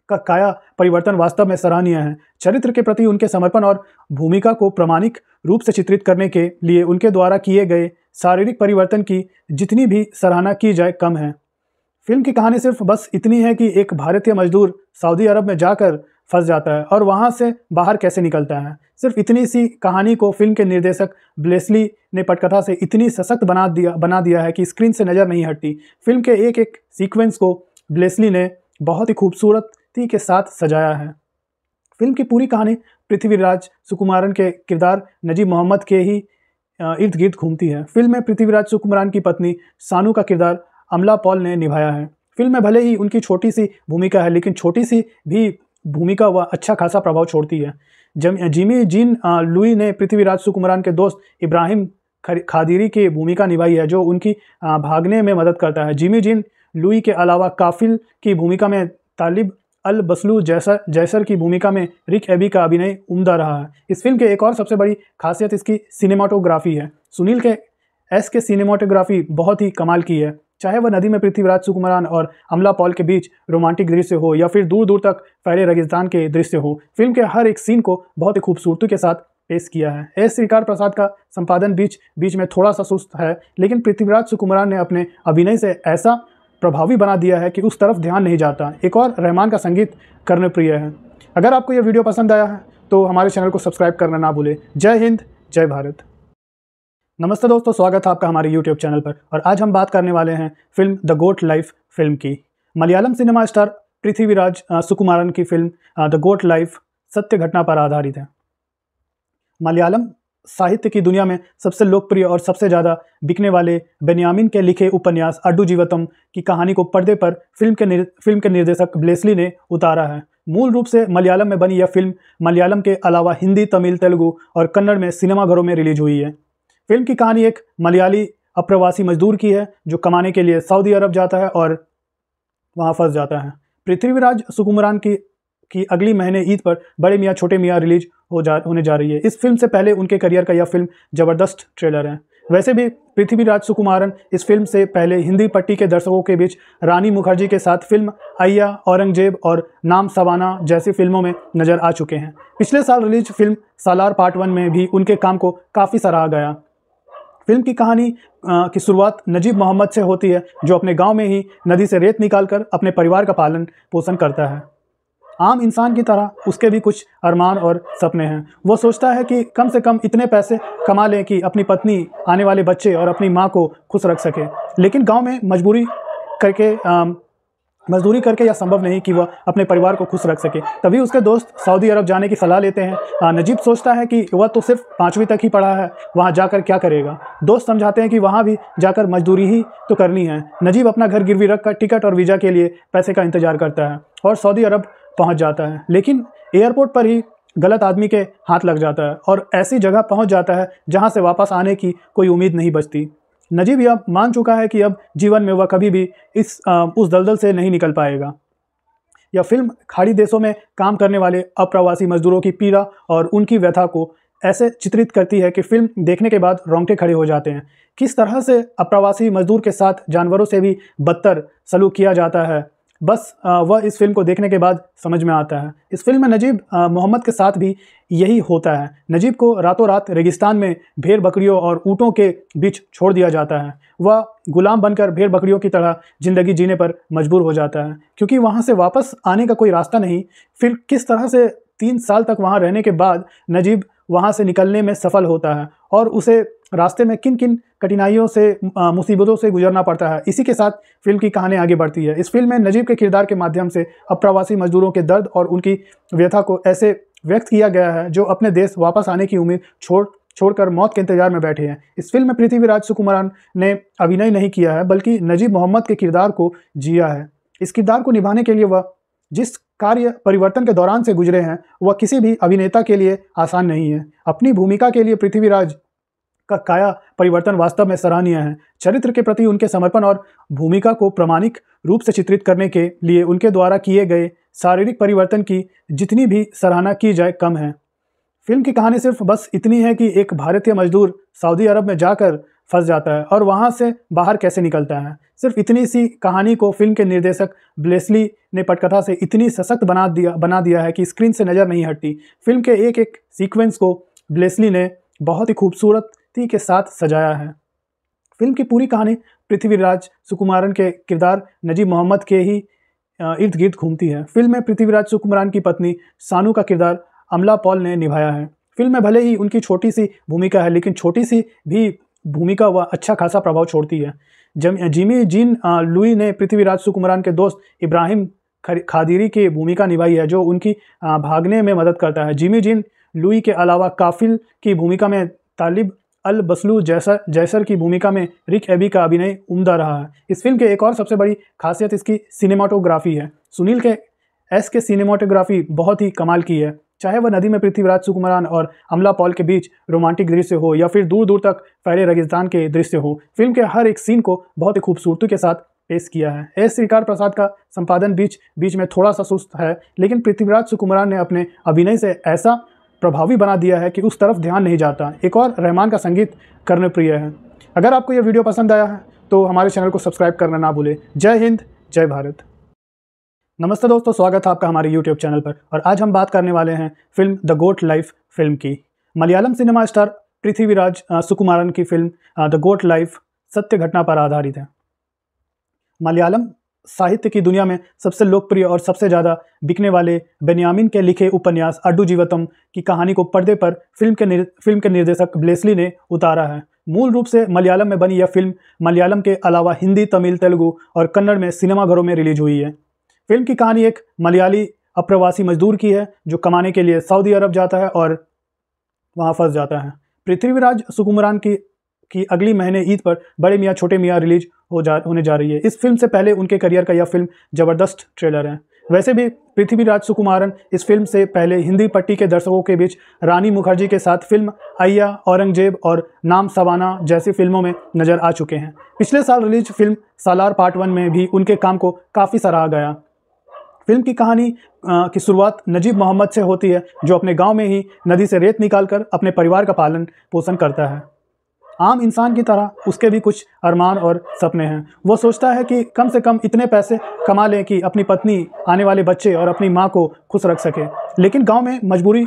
Speaker 1: का काया परिवर्तन वास्तव में सराहनीय है। चरित्र के प्रति उनके समर्पण और भूमिका को प्रामाणिक रूप से चित्रित करने के लिए उनके द्वारा किए गए शारीरिक परिवर्तन की जितनी भी सराहना की जाए कम है। फिल्म की कहानी सिर्फ बस इतनी है कि एक भारतीय मजदूर सऊदी अरब में जाकर फंस जाता है और वहाँ से बाहर कैसे निकलता है। सिर्फ इतनी सी कहानी को फिल्म के निर्देशक ब्लेसली ने पटकथा से इतनी सशक्त बना दिया है कि स्क्रीन से नज़र नहीं हटती। फिल्म के एक एक सीक्वेंस को ब्लेसली ने बहुत ही खूबसूरती के साथ सजाया है। फिल्म की पूरी कहानी पृथ्वीराज सुकुमारन के किरदार नजीब मोहम्मद के ही इर्द गिर्द घूमती है। फिल्म में पृथ्वीराज सुकुमारन की पत्नी सानू का किरदार अमला पॉल ने निभाया है। फिल्म में भले ही उनकी छोटी सी भूमिका है, लेकिन छोटी सी भी भूमिका वह अच्छा खासा प्रभाव छोड़ती है। जिमी जीन लुई ने पृथ्वीराज सुकुमारन के दोस्त इब्राहिम खादिरी की भूमिका निभाई है, जो उनकी भागने में मदद करता है। जिमी जीन लुई के अलावा काफिल की भूमिका में तालिब अल बसलू जैसर की भूमिका में रिक एबी का अभिनय उम्दा रहा है। इस फिल्म के एक और सबसे बड़ी खासियत इसकी सिनेमाटोग्राफी है। सुनील के की सिनेमाटोग्राफी बहुत ही कमाल की है। चाहे वह नदी में पृथ्वीराज सुकुमारन और अमला पॉल के बीच रोमांटिक दृश्य हो या फिर दूर दूर तक फैले रेगिस्तान के दृश्य हो, फिल्म के हर एक सीन को बहुत ही खूबसूरती के साथ पेश किया है। एस श्रीकार प्रसाद का संपादन बीच में थोड़ा सा सुस्त है, लेकिन पृथ्वीराज सुकुमारन ने अपने अभिनय से ऐसा प्रभावी बना दिया है कि उस तरफ ध्यान नहीं जाता। एक और रहमान का संगीत कर्णप्रिय है। अगर आपको यह वीडियो पसंद आया है तो हमारे चैनल को सब्सक्राइब करना ना भूलें। जय हिंद, जय भारत। नमस्ते दोस्तों, स्वागत है आपका हमारे यूट्यूब चैनल पर। और आज हम बात करने वाले हैं film the goat life film की। मलयालम सिनेमा स्टार पृथ्वीराज सुकुमारन की फिल्म द गोट लाइफ सत्य घटना पर आधारित है। मलयालम साहित्य की दुनिया में सबसे लोकप्रिय और सबसे ज़्यादा बिकने वाले बेन्यामिन के लिखे उपन्यास अड्डू जीवतम की कहानी को पर्दे पर फिल्म के निर्देशक ब्लेसली ने उतारा है। मूल रूप से मलयालम में बनी यह फिल्म मलयालम के अलावा हिंदी, तमिल, तेलुगु और कन्नड़ में सिनेमाघरों में रिलीज हुई है। फिल्म की कहानी एक मलयाली अप्रवासी मजदूर की है जो कमाने के लिए सऊदी अरब जाता है और वहां फंस जाता है। पृथ्वीराज सुकुमारन की अगली महीने ईद पर बड़े मियाँ छोटे मियाँ रिलीज होने जा रही है। इस फिल्म से पहले उनके करियर का यह फिल्म ज़बरदस्त ट्रेलर है। वैसे भी पृथ्वीराज सुकुमारन इस फिल्म से पहले हिंदी पट्टी के दर्शकों के बीच रानी मुखर्जी के साथ फिल्म अय्या, औरंगजेब और नाम सवाना जैसी फिल्मों में नजर आ चुके हैं। पिछले साल रिलीज फिल्म सालार पार्ट 1 में भी उनके काम को काफ़ी सराहा गया। फिल्म की कहानी की शुरुआत नजीब मोहम्मद से होती है, जो अपने गांव में ही नदी से रेत निकालकर अपने परिवार का पालन पोषण करता है। आम इंसान की तरह उसके भी कुछ अरमान और सपने हैं। वो सोचता है कि कम से कम इतने पैसे कमा लें कि अपनी पत्नी, आने वाले बच्चे और अपनी माँ को खुश रख सके। लेकिन गांव में मजदूरी करके यह संभव नहीं कि वह अपने परिवार को खुश रख सके। तभी उसके दोस्त सऊदी अरब जाने की सलाह लेते हैं। नजीब सोचता है कि वह तो सिर्फ 5वीं तक ही पढ़ा है, वहाँ जाकर क्या करेगा। दोस्त समझाते हैं कि वहाँ भी जाकर मजदूरी ही तो करनी है। नजीब अपना घर गिरवी रखकर टिकट और वीज़ा के लिए पैसे का इंतजार करता है और सऊदी अरब पहुँच जाता है। लेकिन एयरपोर्ट पर ही गलत आदमी के हाथ लग जाता है और ऐसी जगह पहुँच जाता है जहाँ से वापस आने की कोई उम्मीद नहीं बचती। नजीब यह मान चुका है कि अब जीवन में वह कभी भी उस दलदल से नहीं निकल पाएगा। यह फिल्म खाड़ी देशों में काम करने वाले अप्रवासी मजदूरों की पीड़ा और उनकी व्यथा को ऐसे चित्रित करती है कि फिल्म देखने के बाद रोंगटे खड़े हो जाते हैं। किस तरह से अप्रवासी मजदूर के साथ जानवरों से भी बदतर सलूक किया जाता है, बस वह इस फिल्म को देखने के बाद समझ में आता है। इस फिल्म में नजीब मोहम्मद के साथ भी यही होता है। नजीब को रातों रात रेगिस्तान में भेड़ बकरियों और ऊँटों के बीच छोड़ दिया जाता है। वह गुलाम बनकर भेड़ बकरियों की तरह ज़िंदगी जीने पर मजबूर हो जाता है, क्योंकि वहाँ से वापस आने का कोई रास्ता नहीं। फिर किस तरह से 3 साल तक वहाँ रहने के बाद नजीब वहाँ से निकलने में सफल होता है और उसे रास्ते में किन किन कठिनाइयों से, मुसीबतों से गुजरना पड़ता है। इसी के साथ फिल्म की कहानी आगे बढ़ती है। इस फिल्म में नजीब के किरदार के माध्यम से अप्रवासी मजदूरों के दर्द और उनकी व्यथा को ऐसे व्यक्त किया गया है जो अपने देश वापस आने की उम्मीद छोड़कर मौत के इंतजार में बैठे हैं। इस फिल्म में पृथ्वीराज सुकुमारन ने अभिनय नहीं किया है, बल्कि नजीब मोहम्मद के किरदार को जिया है। इस किरदार को निभाने के लिए वह जिस कार्य परिवर्तन के दौरान से गुजरे हैं, वह किसी भी अभिनेता के लिए आसान नहीं है। अपनी भूमिका के लिए पृथ्वीराज का काया परिवर्तन वास्तव में सराहनीय है। चरित्र के प्रति उनके समर्पण और भूमिका को प्रामाणिक रूप से चित्रित करने के लिए उनके द्वारा किए गए शारीरिक परिवर्तन की जितनी भी सराहना की जाए कम है। फिल्म की कहानी सिर्फ बस इतनी है कि एक भारतीय मजदूर सऊदी अरब में जाकर फंस जाता है और वहां से बाहर कैसे निकलता है। सिर्फ इतनी सी कहानी को फिल्म के निर्देशक ब्लेसली ने पटकथा से इतनी सशक्त बना दिया है कि स्क्रीन से नज़र नहीं हटती। फिल्म के एक एक सीक्वेंस को ब्लेसली ने बहुत ही खूबसूरती के साथ सजाया है। फिल्म की पूरी कहानी पृथ्वीराज सुकुमारन के किरदार नजीब मोहम्मद के ही इर्द गिर्द घूमती है। फिल्म में पृथ्वीराज सुकुमारन की पत्नी सानू का किरदार अमला पॉल ने निभाया है। फिल्म में भले ही उनकी छोटी सी भूमिका है, लेकिन छोटी सी भी भूमिका वह अच्छा खासा प्रभाव छोड़ती है। जिमी जीन लुई ने पृथ्वीराज सुकुमारन के दोस्त इब्राहिम खादिरी की भूमिका निभाई है, जो उनकी भागने में मदद करता है। जिमी जीन लुई के अलावा काफिल की भूमिका में तालिब अल बसलू जैसर की भूमिका में रिक एबी का अभिनय उम्दा रहा है। इस फिल्म के एक और सबसे बड़ी खासियत इसकी सिनेमाटोग्राफी है। सुनील के एस के सिनेमाटोग्राफी बहुत ही कमाल की है। चाहे वह नदी में पृथ्वीराज सुकुमारन और अमला पॉल के बीच रोमांटिक दृश्य हो या फिर दूर दूर तक फैले रेगिस्तान के दृश्य हो, फिल्म के हर एक सीन को बहुत ही खूबसूरती के साथ पेश किया है। एस श्रीकार प्रसाद का संपादन बीच बीच में थोड़ा सा सुस्त है, लेकिन पृथ्वीराज सुकुमारन ने अपने अभिनय से ऐसा प्रभावी बना दिया है कि उस तरफ ध्यान नहीं जाता। एक और रहमान का संगीत कर्णप्रिय है। अगर आपको यह वीडियो पसंद आया है तो हमारे चैनल को सब्सक्राइब करना ना भूलें। जय हिंद, जय भारत। नमस्ते दोस्तों, स्वागत है आपका हमारे यूट्यूब चैनल पर। और आज हम बात करने वाले हैं film the goat life film की। मलयालम सिनेमा स्टार पृथ्वीराज सुकुमारन की फिल्म द गोट लाइफ सत्य घटना पर आधारित है। मलयालम साहित्य की दुनिया में सबसे लोकप्रिय और सबसे ज़्यादा बिकने वाले बेन्यामिन के लिखे उपन्यास अड्डू जीवतम की कहानी को पर्दे पर फिल्म के निर्देशक ब्लेसली ने उतारा है। मूल रूप से मलयालम में बनी यह फिल्म मलयालम के अलावा हिंदी, तमिल, तेलुगु और कन्नड़ में सिनेमाघरों में रिलीज हुई है। फिल्म की कहानी एक मलयाली अप्रवासी मजदूर की है जो कमाने के लिए सऊदी अरब जाता है और वहाँ फंस जाता है। पृथ्वीराज सुकुमारन की अगली महीने ईद पर बड़े मियाँ छोटे मियाँ रिलीज होने जा रही है। इस फिल्म से पहले उनके करियर का यह फिल्म ज़बरदस्त ट्रेलर है। वैसे भी पृथ्वीराज सुकुमारन इस फिल्म से पहले हिंदी पट्टी के दर्शकों के बीच रानी मुखर्जी के साथ फिल्म अय्या, औरंगजेब और नाम सवाना जैसी फिल्मों में नजर आ चुके हैं। पिछले साल रिलीज फिल्म सालार पार्ट 1 में भी उनके काम को काफ़ी सराहा गया। फिल्म की कहानी की शुरुआत नजीब मोहम्मद से होती है, जो अपने गांव में ही नदी से रेत निकालकर अपने परिवार का पालन पोषण करता है। आम इंसान की तरह उसके भी कुछ अरमान और सपने हैं। वो सोचता है कि कम से कम इतने पैसे कमा लें कि अपनी पत्नी, आने वाले बच्चे और अपनी माँ को खुश रख सके। लेकिन गांव में मजदूरी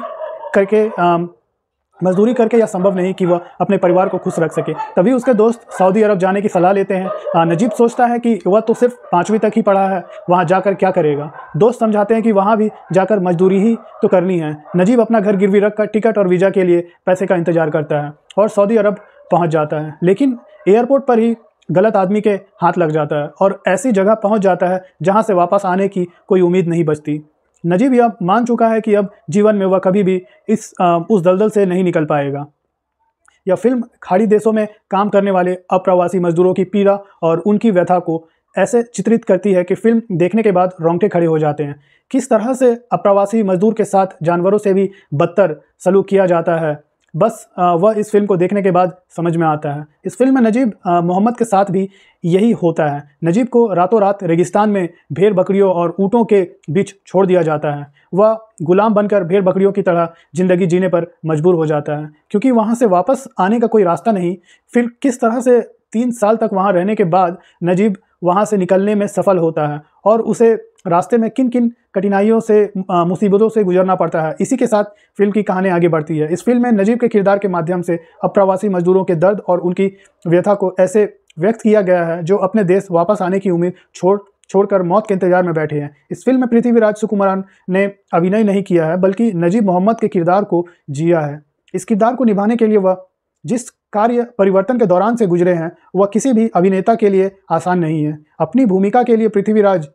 Speaker 1: करके यह संभव नहीं कि वह अपने परिवार को खुश रख सके। तभी उसके दोस्त सऊदी अरब जाने की सलाह लेते हैं। नजीब सोचता है कि वह तो सिर्फ 5वीं तक ही पढ़ा है, वहाँ जाकर क्या करेगा। दोस्त समझाते हैं कि वहाँ भी जाकर मजदूरी ही तो करनी है। नजीब अपना घर गिरवी रखकर टिकट और वीज़ा के लिए पैसे का इंतजार करता है और सऊदी अरब पहुँच जाता है। लेकिन एयरपोर्ट पर ही गलत आदमी के हाथ लग जाता है और ऐसी जगह पहुँच जाता है जहाँ से वापस आने की कोई उम्मीद नहीं बचती। नजीब यह मान चुका है कि अब जीवन में वह कभी भी उस दलदल से नहीं निकल पाएगा। यह फिल्म खाड़ी देशों में काम करने वाले अप्रवासी मजदूरों की पीड़ा और उनकी व्यथा को ऐसे चित्रित करती है कि फिल्म देखने के बाद रोंगटे खड़े हो जाते हैं। किस तरह से अप्रवासी मजदूर के साथ जानवरों से भी बदतर सलूक किया जाता है, बस वह इस फिल्म को देखने के बाद समझ में आता है। इस फिल्म में नजीब मोहम्मद के साथ भी यही होता है। नजीब को रातों रात रेगिस्तान में भेड़ बकरियों और ऊँटों के बीच छोड़ दिया जाता है। वह गुलाम बनकर भेड़ बकरियों की तरह ज़िंदगी जीने पर मजबूर हो जाता है, क्योंकि वहाँ से वापस आने का कोई रास्ता नहीं। फिर किस तरह से 3 साल तक वहाँ रहने के बाद नजीब वहाँ से निकलने में सफल होता है और उसे रास्ते में किन किन कठिनाइयों से, मुसीबतों से गुजरना पड़ता है। इसी के साथ फिल्म की कहानी आगे बढ़ती है। इस फिल्म में नजीब के किरदार के माध्यम से अप्रवासी मजदूरों के दर्द और उनकी व्यथा को ऐसे व्यक्त किया गया है जो अपने देश वापस आने की उम्मीद छोड़कर मौत के इंतजार में बैठे हैं। इस फिल्म में पृथ्वीराज सुकुमारन ने अभिनय नहीं किया है, बल्कि नजीब मोहम्मद के किरदार को जिया है। इस किरदार को निभाने के लिए वह जिस कार्य परिवर्तन के दौरान से गुजरे हैं, वह किसी भी अभिनेता के लिए आसान नहीं है। अपनी भूमिका के लिए पृथ्वीराज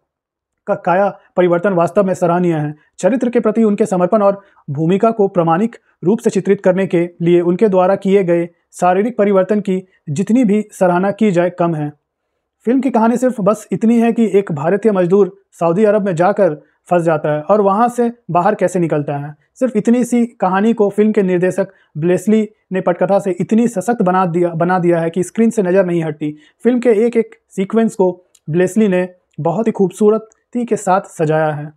Speaker 1: का काया परिवर्तन वास्तव में सराहनीय है। चरित्र के प्रति उनके समर्पण और भूमिका को प्रामाणिक रूप से चित्रित करने के लिए उनके द्वारा किए गए शारीरिक परिवर्तन की जितनी भी सराहना की जाए कम है। फिल्म की कहानी सिर्फ बस इतनी है कि एक भारतीय मजदूर सऊदी अरब में जाकर फंस जाता है और वहां से बाहर कैसे निकलता है। सिर्फ इतनी सी कहानी को फिल्म के निर्देशक ब्लेसली ने पटकथा से इतनी सशक्त बना दिया है कि स्क्रीन से नज़र नहीं हटती। फिल्म के एक एक सीक्वेंस को ब्लेसली ने बहुत ही खूबसूरती के साथ सजाया है।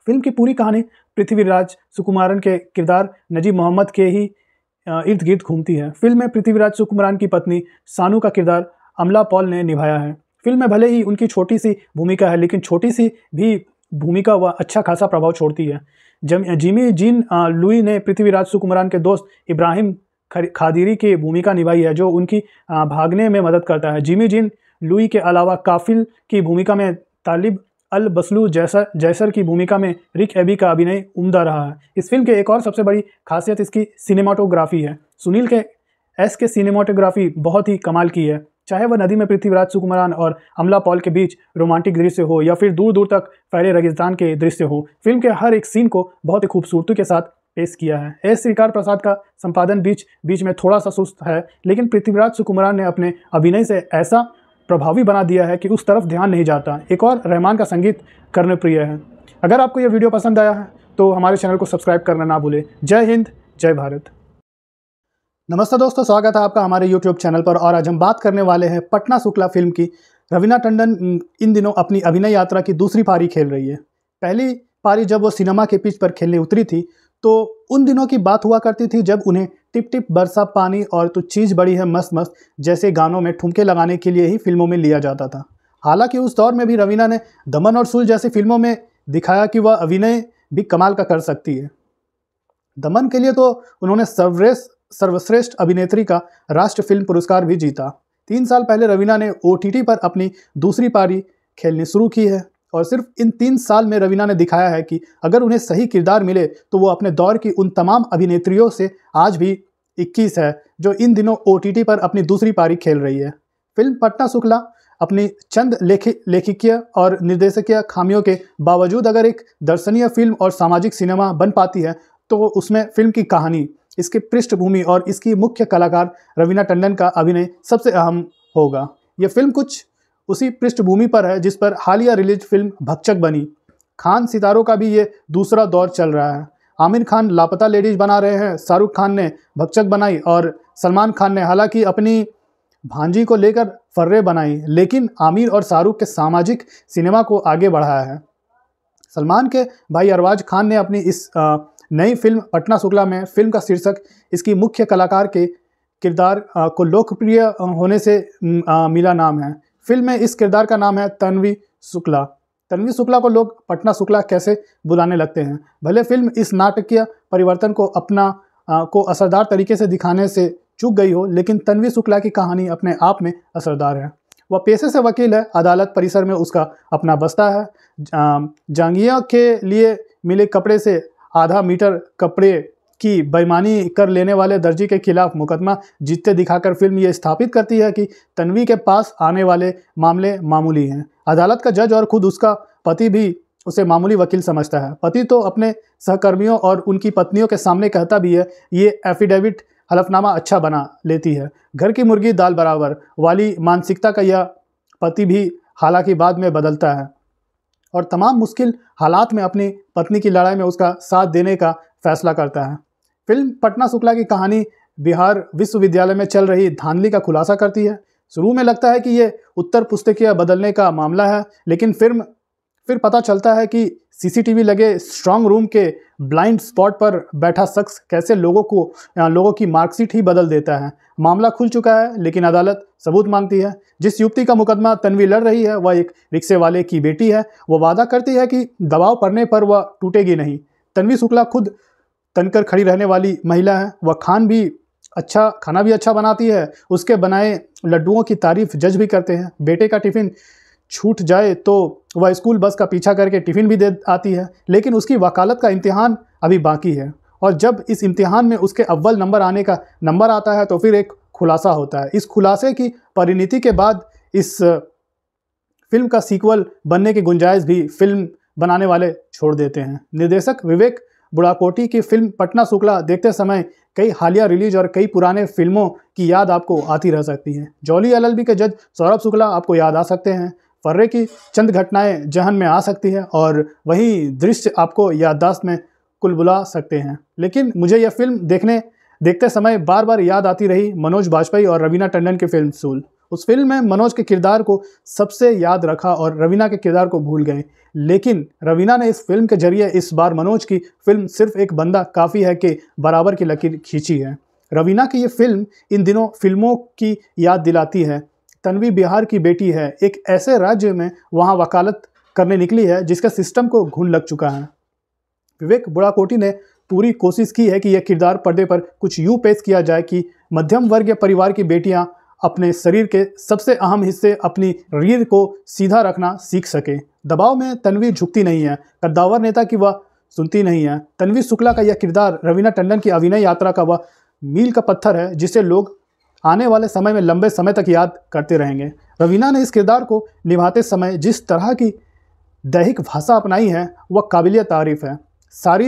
Speaker 1: फिल्म की पूरी कहानी पृथ्वीराज सुकुमारन के किरदार नजीब मोहम्मद के ही इर्द गिर्द घूमती है। फिल्म में पृथ्वीराज सुकुमारन की पत्नी सानू का किरदार अमला पॉल ने निभाया है। फिल्म में भले ही उनकी छोटी सी भूमिका है, लेकिन छोटी सी भी भूमिका वह अच्छा खासा प्रभाव छोड़ती है। जिमी जीन लुई ने पृथ्वीराज सुकुमारन के दोस्त इब्राहिम खादिरी की भूमिका निभाई है, जो उनकी भागने में मदद करता है। जिमी जीन लुई के अलावा काफिल की भूमिका में तालिब अल बसलू जैसर की भूमिका में रिक एबी का अभिनय उम्दा रहा है। इस फिल्म के एक और सबसे बड़ी खासियत इसकी सिनेमाटोग्राफी है। सुनील के एस के सिनेमाटोग्राफी बहुत ही कमाल की है। चाहे वह नदी में पृथ्वीराज सुकुमारन और अमला पॉल के बीच रोमांटिक दृश्य हो या फिर दूर दूर तक फैले रेगिस्तान के दृश्य हो, फिल्म के हर एक सीन को बहुत ही खूबसूरती के साथ पेश किया है। एस श्रीकार प्रसाद का संपादन बीच बीच में थोड़ा सा सुस्त है, लेकिन पृथ्वीराज सुकुमारन ने अपने अभिनय से ऐसा प्रभावी बना दिया है कि उस तरफ ध्यान नहीं जाता। एक और रहमान का संगीत कर्णप्रिय है। अगर आपको यह वीडियो पसंद आया है तो हमारे चैनल को सब्सक्राइब करना ना भूलें। जय हिंद, जय भारत। नमस्ते दोस्तों, स्वागत है आपका हमारे YouTube चैनल पर। और आज हम बात करने वाले हैं पटना शुक्ला फिल्म की। रवीना टंडन इन दिनों अपनी अभिनय यात्रा की दूसरी पारी खेल रही है। पहली पारी जब वो सिनेमा के पिच पर खेलने उतरी थी तो उन दिनों की बात हुआ करती थी जब उन्हें टिप टिप बरसा पानी और तो चीज़ बड़ी है मस्त मस्त जैसे गानों में ठुमके लगाने के लिए ही फिल्मों में लिया जाता था। हालांकि उस दौर में भी रवीना ने दमन और सूल जैसी फिल्मों में दिखाया कि वह अभिनय भी कमाल का कर सकती है। दमन के लिए तो उन्होंने सर्वश्रेष्ठ अभिनेत्री का राष्ट्रीय फिल्म पुरस्कार भी जीता। 3 साल पहले रवीना ने OTT पर अपनी दूसरी पारी खेलनी शुरू की है और सिर्फ इन 3 साल में रवीना ने दिखाया है कि अगर उन्हें सही किरदार मिले तो वो अपने दौर की उन तमाम अभिनेत्रियों से आज भी 21 है जो इन दिनों OTT पर अपनी दूसरी पारी खेल रही है। फिल्म पटना शुक्ला अपनी चंद लेखकीय और निर्देशकीय खामियों के बावजूद अगर एक दर्शनीय फिल्म और सामाजिक सिनेमा बन पाती है तो उसमें फिल्म की कहानी, इसकी पृष्ठभूमि और इसकी मुख्य कलाकार रवीना टंडन का अभिनय सबसे अहम होगा। ये फिल्म कुछ उसी पृष्ठभूमि पर है जिस पर हालिया रिलीज फिल्म भक्षक बनी। खान सितारों का भी ये दूसरा दौर चल रहा है। आमिर खान लापता लेडीज बना रहे हैं, शाहरुख खान ने भक्षक बनाई और सलमान खान ने हालांकि अपनी भांजी को लेकर फर्रे बनाई, लेकिन आमिर और शाहरुख के सामाजिक सिनेमा को आगे बढ़ाया है। सलमान के भाई अरबाज खान ने अपनी इस नई फिल्म पटना शुक्ला में फिल्म का शीर्षक इसकी मुख्य कलाकार के किरदार को लोकप्रिय होने से मिला नाम है। फिल्म में इस किरदार का नाम है तन्वी शुक्ला। तन्वी शुक्ला को लोग पटना शुक्ला कैसे बुलाने लगते हैं। भले फिल्म इस नाटकीय परिवर्तन को को असरदार तरीके से दिखाने से चूक गई हो, लेकिन तन्वी शुक्ला की कहानी अपने आप में असरदार है। वह पेशे से वकील है, अदालत परिसर में उसका अपना बस्ता है। जांगिया के लिए मिले कपड़े से आधा मीटर कपड़े की बेईमानी कर लेने वाले दर्जी के खिलाफ मुकदमा जीतते दिखाकर फिल्म ये स्थापित करती है कि तन्वी के पास आने वाले मामले मामूली हैं। अदालत का जज और खुद उसका पति भी उसे मामूली वकील समझता है। पति तो अपने सहकर्मियों और उनकी पत्नियों के सामने कहता भी है, ये एफिडेविट हलफनामा अच्छा बना लेती है। घर की मुर्गी दाल बराबर वाली मानसिकता का यह पति भी हालांकि बाद में बदलता है और तमाम मुश्किल हालात में अपनी पत्नी की लड़ाई में उसका साथ देने का फैसला करता है। फिल्म पटना शुक्ला की कहानी बिहार विश्वविद्यालय में चल रही धांधली का खुलासा करती है। शुरू में लगता है कि ये उत्तर पुस्तिकीय बदलने का मामला है, लेकिन फिर पता चलता है कि CCTV लगे स्ट्रांग रूम के ब्लाइंड स्पॉट पर बैठा शख्स कैसे लोगों की मार्कशीट ही बदल देता है। मामला खुल चुका है, लेकिन अदालत सबूत मांगती है। जिस युवती का मुकदमा तन्वी लड़ रही है वह एक रिक्शे वाले की बेटी है। वह वादा करती है कि दबाव पड़ने पर वह टूटेगी नहीं। तन्वी शुक्ला खुद तनकर खड़ी रहने वाली महिला है। वह खाना भी अच्छा बनाती है। उसके बनाए लड्डुओं की तारीफ जज भी करते हैं। बेटे का टिफ़िन छूट जाए तो वह स्कूल बस का पीछा करके टिफ़िन भी दे आती है, लेकिन उसकी वकालत का इम्तिहान अभी बाकी है और जब इस इम्तिहान में उसके अव्वल नंबर आने का नंबर आता है तो फिर एक खुलासा होता है। इस खुलासे की परिणति के बाद इस फिल्म का सीक्वल बनने की गुंजाइश भी फिल्म बनाने वाले छोड़ देते हैं। निर्देशक विवेक बुड़ाकोटी की फिल्म पटना शुक्ला देखते समय कई हालिया रिलीज और कई पुराने फिल्मों की याद आपको आती रह सकती है। जॉली LLB के जज सौरभ शुक्ला आपको याद आ सकते हैं। फर्रे की चंद घटनाएं जहन में आ सकती हैं और वही दृश्य आपको याददाश्त में कुलबुला सकते हैं। लेकिन मुझे यह फिल्म देखते समय बार बार याद आती रही मनोज बाजपेयी और रवीना टंडन की फिल्म सूल। उस फिल्म में मनोज के किरदार को सबसे याद रखा और रवीना के किरदार को भूल गए, लेकिन रवीना ने इस फिल्म के जरिए इस बार मनोज की फिल्म सिर्फ एक बंदा काफ़ी है कि बराबर की लकीर खींची है। रवीना की ये फिल्म इन दिनों फिल्मों की याद दिलाती है। तन्वी बिहार की बेटी है, एक ऐसे राज्य में वहाँ वकालत करने निकली है जिसका सिस्टम को घुन लग चुका है। विवेक बुड़ाकोटी ने पूरी कोशिश की है कि यह किरदार पर्दे पर कुछ यूँ पेश किया जाए कि मध्यम वर्गीय परिवार की बेटियां अपने शरीर के सबसे अहम हिस्से अपनी रीढ़ को सीधा रखना सीख सके। दबाव में तन्वी झुकती नहीं है, कद्दावर नेता की वह सुनती नहीं है। तन्वी शुक्ला का यह किरदार रवीना टंडन की अभिनय यात्रा का वह मील का पत्थर है जिसे लोग आने वाले समय में लंबे समय तक याद करते रहेंगे। रवीना ने इस किरदार को निभाते समय जिस तरह की दैहिक भाषा अपनाई है वह काबिलियत तारीफ है। सारी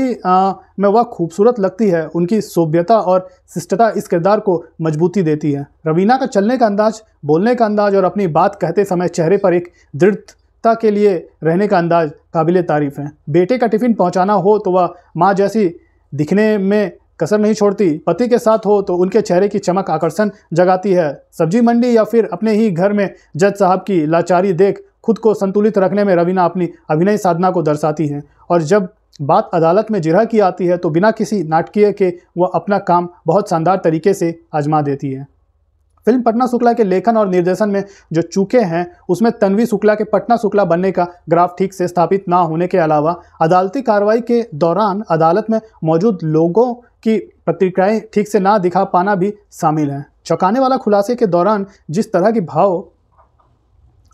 Speaker 1: में वह खूबसूरत लगती है। उनकी सोभ्यता और शिष्टता इस किरदार को मजबूती देती है। रवीना का चलने का अंदाज, बोलने का अंदाज और अपनी बात कहते समय चेहरे पर एक दृढ़ता के लिए रहने का अंदाज काबिले तारीफ़ है। बेटे का टिफ़िन पहुंचाना हो तो वह माँ जैसी दिखने में कसर नहीं छोड़ती। पति के साथ हो तो उनके चेहरे की चमक आकर्षण जगाती है। सब्जी मंडी या फिर अपने ही घर में जज साहब की लाचारी देख खुद को संतुलित रखने में रवीना अपनी अभिनय साधना को दर्शाती है। और जब बात अदालत में जिरह की आती है तो बिना किसी नाटकीय के वह अपना काम बहुत शानदार तरीके से आजमा देती है। फिल्म पटना शुक्ला के लेखन और निर्देशन में जो चूके हैं उसमें तन्वी शुक्ला के पटना शुक्ला बनने का ग्राफ ठीक से स्थापित ना होने के अलावा अदालती कार्रवाई के दौरान अदालत में मौजूद लोगों की प्रतिक्रियाएं ठीक से ना दिखा पाना भी शामिल है। चौंकाने वाला खुलासे के दौरान जिस तरह की भाव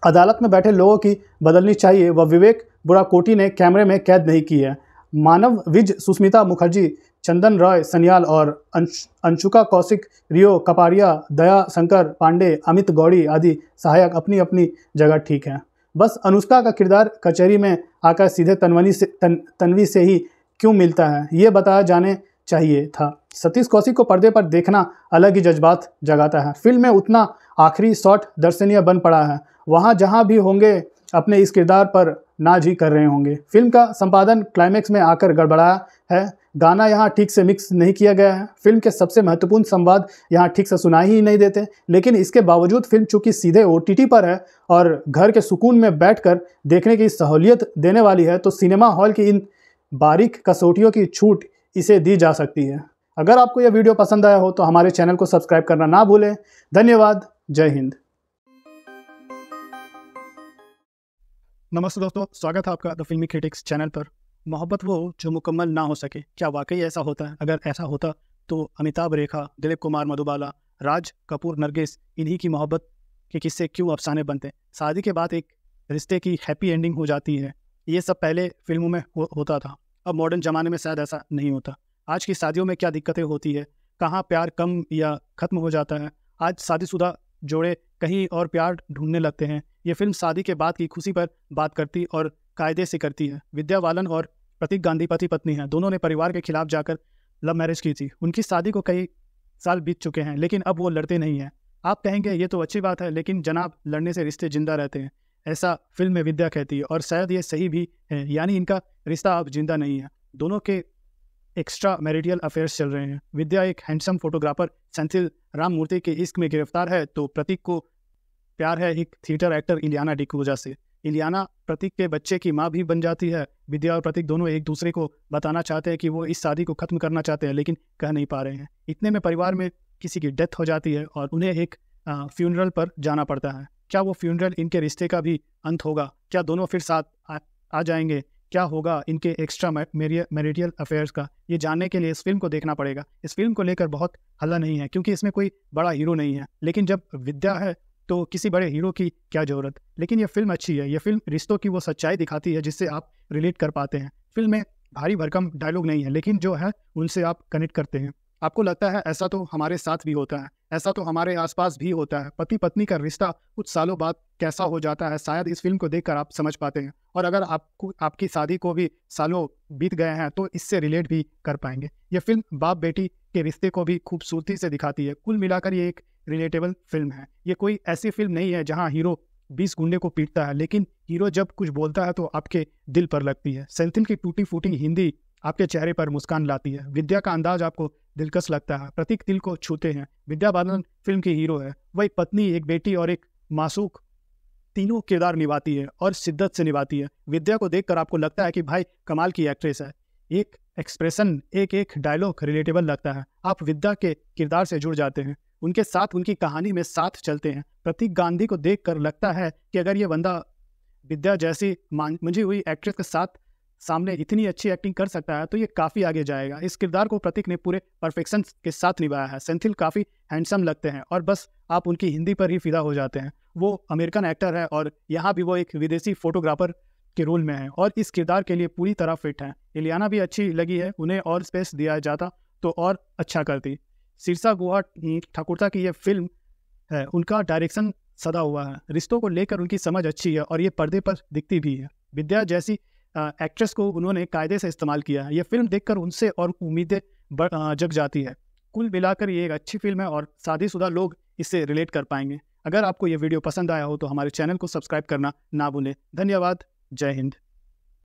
Speaker 1: अदालत में बैठे लोगों की बदलनी चाहिए वह विवेक बुराकोटी ने कैमरे में कैद नहीं की है। मानव विज, सुस्मिता मुखर्जी, चंदन रॉय सन्याल और अंशुका कौशिक, रियो कपाड़िया, दया शंकर पांडे, अमित गौड़ी आदि सहायक अपनी अपनी जगह ठीक हैं। बस अनुष्का का किरदार कचहरी में आकर सीधे तन्वी से ही क्यों मिलता है ये बताया जाने चाहिए था। सतीश कौशिक को पर्दे पर देखना अलग ही जज्बात जगाता है। फिल्म में उतना आखिरी शॉट दर्शनीय बन पड़ा है। वहाँ जहाँ भी होंगे अपने इस किरदार पर नाज ही कर रहे होंगे। फिल्म का संपादन क्लाइमैक्स में आकर गड़बड़ाया है। गाना यहाँ ठीक से मिक्स नहीं किया गया है। फिल्म के सबसे महत्वपूर्ण संवाद यहाँ ठीक से सुनाई ही नहीं देते। लेकिन इसके बावजूद फिल्म चूँकि सीधे OTT पर है और घर के सुकून में बैठकर देखने की सहूलियत देने वाली है तो सिनेमा हॉल की इन बारीक कसौटियों की छूट इसे दी जा सकती है। अगर आपको यह वीडियो पसंद आया हो तो हमारे चैनल को सब्सक्राइब करना ना भूलें। धन्यवाद। जय हिंद। नमस्ते दोस्तों, स्वागत है आपका द फिल्मी क्रिटिक्स चैनल पर। मोहब्बत वो जो मुकम्मल ना हो सके, क्या वाकई ऐसा होता है? अगर ऐसा होता तो अमिताभ रेखा, दिलीप कुमार मधुबाला, राज कपूर नरगिस, इन्हीं की मोहब्बत के किस्से क्यों अफसाने बनते? शादी के बाद एक रिश्ते की हैप्पी एंडिंग हो जाती है। ये सब पहले फिल्मों में होता था। अब मॉडर्न ज़माने में शायद ऐसा नहीं होता। आज की शादियों में क्या दिक्कतें होती है? कहाँ प्यार कम या ख़त्म हो जाता है? आज शादीशुदा जोड़े कहीं और प्यार ढूंढने लगते हैं। ये फिल्म शादी के बाद की खुशी पर बात करती और कायदे से करती है। विद्या बालन और प्रतीक गांधी पति पत्नी हैं। दोनों ने परिवार के खिलाफ जाकर लव मैरिज की थी। उनकी शादी को कई साल बीत चुके हैं लेकिन अब वो लड़ते नहीं हैं। आप कहेंगे ये तो अच्छी बात है, लेकिन जनाब, लड़ने से रिश्ते जिंदा रहते हैं, ऐसा फिल्म में विद्या कहती है। और शायद ये सही भी है, यानी इनका रिश्ता अब जिंदा नहीं है। दोनों के एक्स्ट्रा मैरिटल अफेयर्स चल रहे हैं। विद्या एक हैंडसम फोटोग्राफर सेंथिल राममूर्ति के इश्क में गिरफ्तार है तो प्रतीक को प्यार है एक थिएटर एक्टर इलियाना डिक्रूजा से। इलियाना प्रतीक के बच्चे की माँ भी बन जाती है। विद्या और प्रतीक दोनों एक दूसरे को बताना चाहते हैं कि वो इस शादी को ख़त्म करना चाहते हैं लेकिन कह नहीं पा रहे हैं। इतने में परिवार में किसी की डेथ हो जाती है और उन्हें एक फ्यूनरल पर जाना पड़ता है। क्या वो फ्यूनरल इनके रिश्ते का भी अंत होगा? क्या दोनों फिर साथ आ जाएंगे? क्या होगा इनके एक्स्ट्रा मैरिटल अफेयर्स का? ये जानने के लिए इस फिल्म को देखना पड़ेगा। इस फिल्म को लेकर बहुत हल्ला नहीं है क्योंकि इसमें कोई बड़ा हीरो नहीं है, लेकिन जब विद्या है तो किसी बड़े हीरो की क्या ज़रूरत। लेकिन ये फिल्म अच्छी है। ये फिल्म रिश्तों की वो सच्चाई दिखाती है जिससे आप रिलेट कर पाते हैं। फिल्म में भारी भरकम डायलॉग नहीं है लेकिन जो है उनसे आप कनेक्ट करते हैं। आपको लगता है ऐसा तो हमारे साथ भी होता है, ऐसा तो हमारे आसपास भी होता है। पति पत्नी का रिश्ता कुछ सालों बाद कैसा हो जाता है, शायद इस फिल्म को देखकर आप समझ पाते हैं। और अगर आपकी शादी को भी सालों बीत गए हैं तो इससे रिलेट भी कर पाएंगे। ये फिल्म बाप बेटी के रिश्ते को भी खूबसूरती से दिखाती है। कुल मिलाकर ये एक रिलेटेबल फिल्म है। ये कोई ऐसी फिल्म नहीं है जहाँ हीरो 20 गुंडे को पीटता है, लेकिन हीरो जब कुछ बोलता है तो आपके दिल पर लगती है। सेंथिल की टूटी फूटी हिंदी आपके चेहरे पर मुस्कान लाती है। विद्या का अंदाज आपको दिलकश लगता है। प्रतीक दिल को छूते हैं। विद्या बालन फिल्म की हीरो है। वह एक पत्नी, एक बेटी और एक मासूक तीनों किरदार निभाती है और शिद्दत से निभाती है। विद्या को देखकर आपको लगता है कि भाई कमाल की एक्ट्रेस है। एक एक्सप्रेशन, एक डायलॉग रिलेटेबल लगता है। आप विद्या के किरदार से जुड़ जाते हैं, उनके साथ उनकी कहानी में साथ चलते हैं। प्रतीक गांधी को देखकर लगता है कि अगर ये बंदा विद्या जैसी मुझे हुई एक्ट्रेस के साथ सामने इतनी अच्छी एक्टिंग कर सकता है तो ये काफ़ी आगे जाएगा। इस किरदार को प्रतीक ने पूरे परफेक्शन के साथ निभाया है। सेंथिल काफ़ी हैंडसम लगते हैं और बस आप उनकी हिंदी पर ही फिदा हो जाते हैं। वो अमेरिकन एक्टर है और यहाँ भी वो एक विदेशी फोटोग्राफर के रोल में है और इस किरदार के लिए पूरी तरह फिट है। इलियाना भी अच्छी लगी है, उन्हें और स्पेस दिया जाता तो और अच्छा करती। शीर्षा गुहा ठाकुरता की ये फिल्म है, उनका डायरेक्शन सदा हुआ है। रिश्तों को लेकर उनकी समझ अच्छी है और ये पर्दे पर दिखती भी है। विद्या जैसी एक्ट्रेस को उन्होंने कायदे से इस्तेमाल किया है। ये फिल्म देखकर उनसे और उम्मीदें जग जाती है। कुल मिलाकर ये एक अच्छी फिल्म है और शादीशुदा लोग इससे रिलेट कर पाएंगे। अगर आपको ये वीडियो पसंद आया हो तो हमारे चैनल को सब्सक्राइब करना ना भूलें। धन्यवाद। जय हिंद।